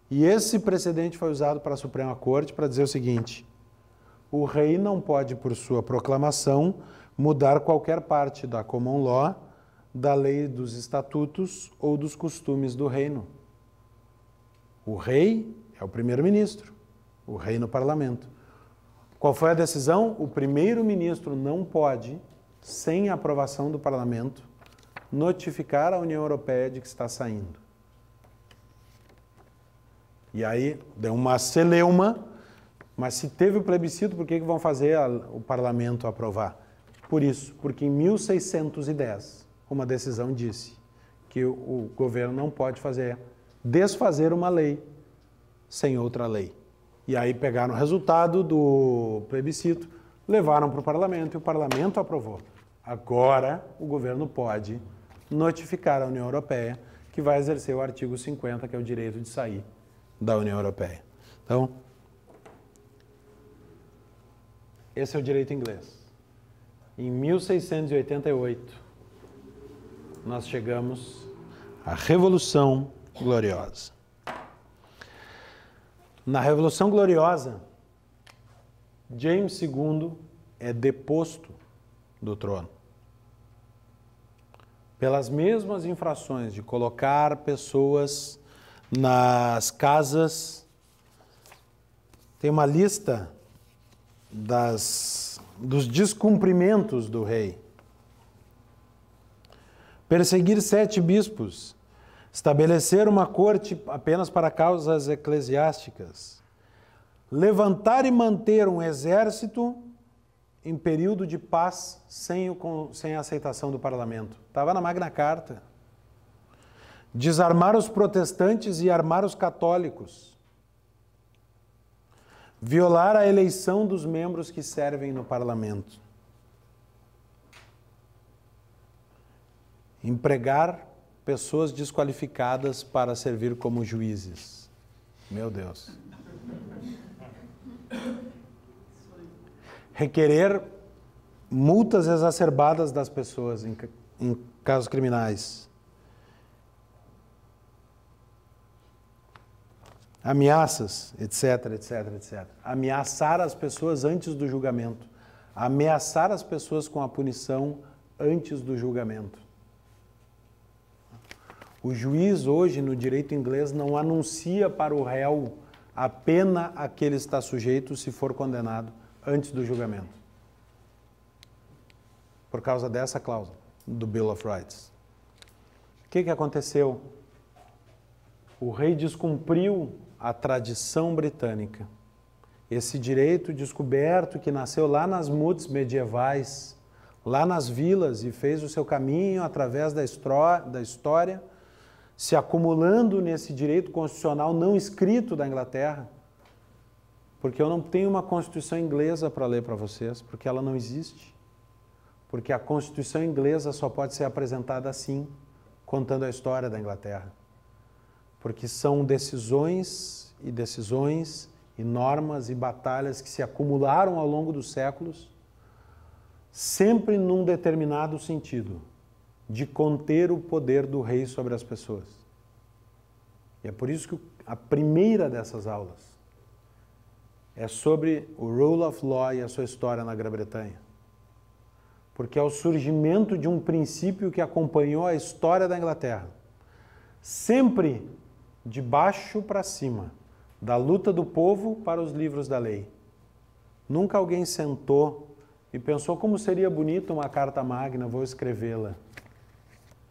E esse precedente foi usado para a Suprema Corte para dizer o seguinte: o rei não pode, por sua proclamação, mudar qualquer parte da common law, da lei dos estatutos ou dos costumes do reino. O rei é o primeiro-ministro, o rei no parlamento. Qual foi a decisão? O primeiro-ministro não pode, sem a aprovação do parlamento, notificar a União Europeia de que está saindo. E aí deu uma celeuma, Mas se teve o plebiscito, por que vão fazer o parlamento aprovar? Por isso, porque em 1610, uma decisão disse que o governo não pode desfazer uma lei sem outra lei. E aí pegaram o resultado do plebiscito, levaram para o parlamento e o parlamento aprovou. Agora o governo pode notificar a União Europeia que vai exercer o artigo 50, que é o direito de sair da União Europeia. Então, esse é o direito inglês. Em 1688, nós chegamos à Revolução Gloriosa. Na Revolução Gloriosa, James II é deposto do trono. Pelas mesmas infrações de colocar pessoas nas casas. Tem uma lista dos descumprimentos do rei. Perseguir 7 bispos. Estabelecer uma corte apenas para causas eclesiásticas. Levantar e manter um exército em período de paz sem a aceitação do parlamento. Estava na Magna Carta. Desarmar os protestantes e armar os católicos. Violar a eleição dos membros que servem no parlamento. Empregar pessoas desqualificadas para servir como juízes. Meu Deus. Requerer multas exacerbadas das pessoas em casos criminais. Ameaças, etc, etc, etc. Ameaçar as pessoas antes do julgamento. Ameaçar as pessoas com a punição antes do julgamento. O juiz hoje, no direito inglês, não anuncia para o réu a pena a que ele está sujeito se for condenado antes do julgamento. Por causa dessa cláusula do Bill of Rights. O que aconteceu? O rei descumpriu a tradição britânica. Esse direito descoberto que nasceu lá nas mutes medievais, lá nas vilas e fez o seu caminho através da história, se acumulando nesse direito constitucional não escrito da Inglaterra, porque eu não tenho uma Constituição inglesa para ler para vocês, porque ela não existe. Porque a Constituição inglesa só pode ser apresentada assim, contando a história da Inglaterra. Porque são decisões e normas e batalhas que se acumularam ao longo dos séculos, sempre num determinado sentido, de conter o poder do rei sobre as pessoas. E é por isso que a primeira dessas aulas é sobre o Rule of Law e a sua história na Grã-Bretanha. Porque é o surgimento de um princípio que acompanhou a história da Inglaterra. Sempre de baixo para cima, da luta do povo para os livros da lei. Nunca alguém sentou e pensou como seria bonito uma Carta Magna, vou escrevê-la.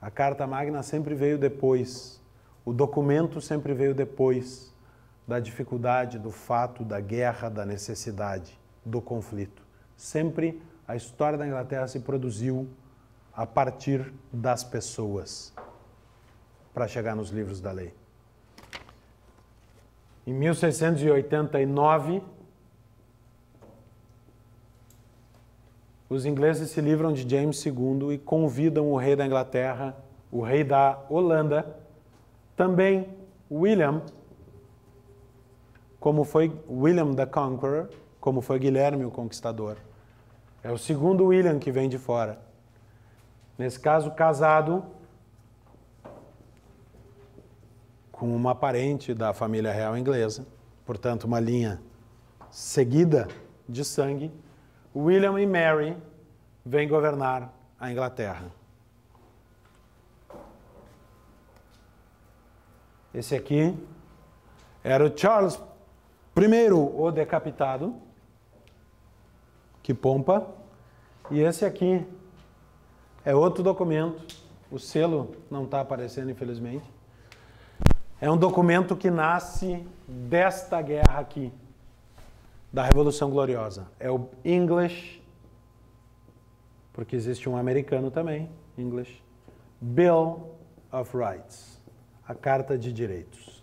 A Carta Magna sempre veio depois, o documento sempre veio depois da dificuldade, do fato, da guerra, da necessidade, do conflito. Sempre a história da Inglaterra se produziu a partir das pessoas para chegar nos livros da lei. Em 1689, os ingleses se livram de James II e convidam o rei da Inglaterra, o rei da Holanda, também William, como foi William the Conqueror, como foi Guilherme o Conquistador. É o segundo William que vem de fora. Nesse caso, casado com uma parente da família real inglesa, portanto, uma linha seguida de sangue. William e Mary vêm governar a Inglaterra. Esse aqui era o Charles I, o decapitado, que pompa. E esse aqui é outro documento. O selo não está aparecendo, infelizmente. É um documento que nasce desta guerra aqui. da Revolução Gloriosa. É o English, porque existe um americano também, English, Bill of Rights, a Carta de Direitos.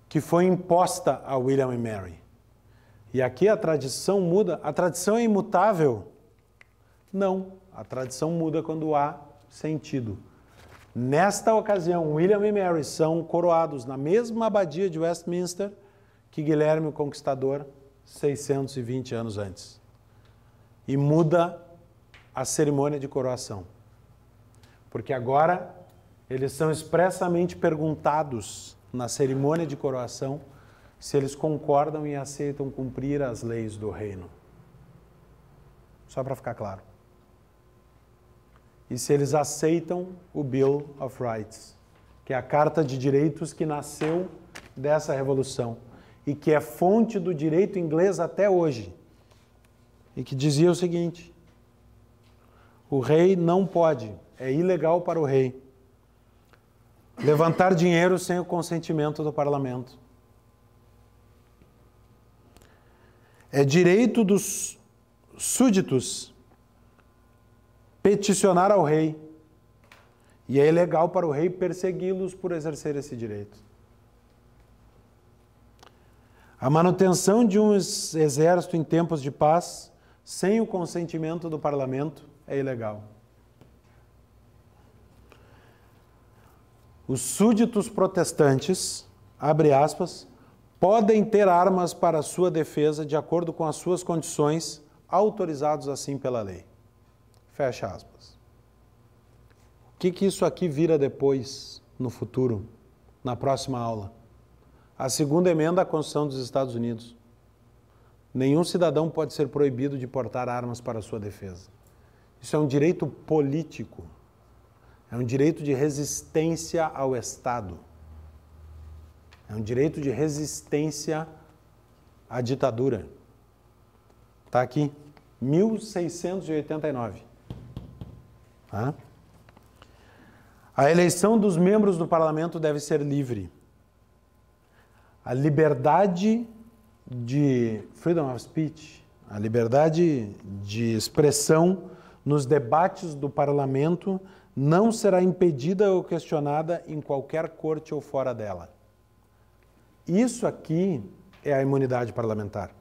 Que foi imposta a William e Mary. E aqui a tradição muda. A tradição é imutável? Não. A tradição muda quando há sentido. Nesta ocasião, William e Mary são coroados na mesma abadia de Westminster que Guilherme o Conquistador, 620 anos antes. E muda a cerimônia de coroação. Porque agora eles são expressamente perguntados na cerimônia de coroação se eles concordam e aceitam cumprir as leis do reino. Só para ficar claro. E se eles aceitam o Bill of Rights, que é a Carta de Direitos que nasceu dessa revolução e que é fonte do direito inglês até hoje. E que dizia o seguinte: o rei não pode, é ilegal para o rei, levantar dinheiro sem o consentimento do parlamento. É direito dos súditos peticionar ao rei. E é ilegal para o rei persegui-los por exercer esse direito. A manutenção de um exército em tempos de paz, sem o consentimento do parlamento, é ilegal. Os súditos protestantes, abre aspas, podem ter armas para sua defesa de acordo com as suas condições, autorizados assim pela lei. Fecha aspas. O que isso aqui vira depois, no futuro, na próxima aula? A segunda emenda à Constituição dos Estados Unidos. Nenhum cidadão pode ser proibido de portar armas para sua defesa. Isso é um direito político. É um direito de resistência ao Estado. É um direito de resistência à ditadura. Está aqui, 1689. Tá? A eleição dos membros do parlamento deve ser livre. A liberdade de freedom of speech, a liberdade de expressão nos debates do parlamento não será impedida ou questionada em qualquer corte ou fora dela. Isso aqui é a imunidade parlamentar.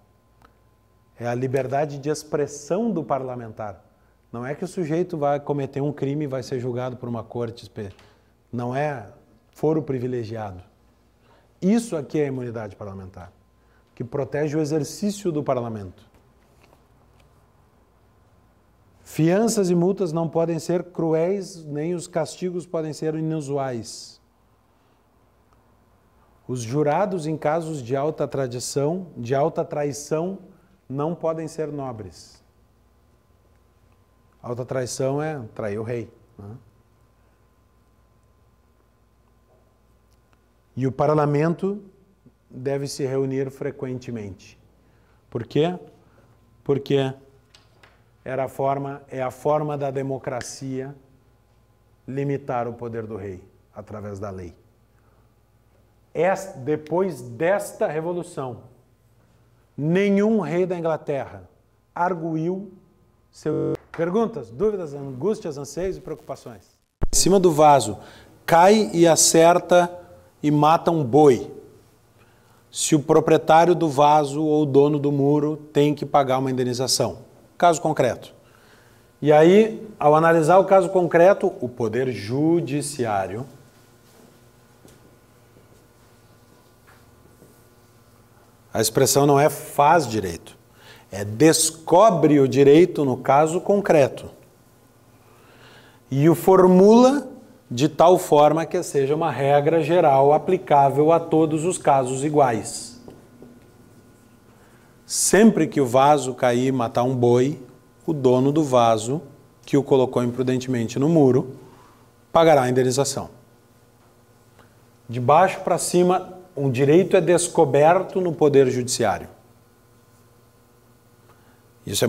É a liberdade de expressão do parlamentar. Não é que o sujeito vai cometer um crime e vai ser julgado por uma corte. Não é foro privilegiado. Isso aqui é a imunidade parlamentar, que protege o exercício do parlamento. Fianças e multas não podem ser cruéis, nem os castigos podem ser inusuais. Os jurados em casos de alta traição, não podem ser nobres. Alta traição é trair o rei. Né? E o parlamento deve se reunir frequentemente. Por quê? Porque é a forma da democracia limitar o poder do rei através da lei. Depois desta revolução, nenhum rei da Inglaterra arguiu seu... Perguntas, dúvidas, angústias, anseios e preocupações. Em cima do vaso, cai e acerta e mata um boi. Se o proprietário do vaso ou o dono do muro tem que pagar uma indenização. Caso concreto. E aí, ao analisar o caso concreto, o Poder Judiciário a expressão não é faz direito, é descobre o direito no caso concreto. E o formula de tal forma que seja uma regra geral aplicável a todos os casos iguais. Sempre que o vaso cair e matar um boi, o dono do vaso, que o colocou imprudentemente no muro, pagará a indenização. De baixo para cima, um direito é descoberto no Poder Judiciário. Isso é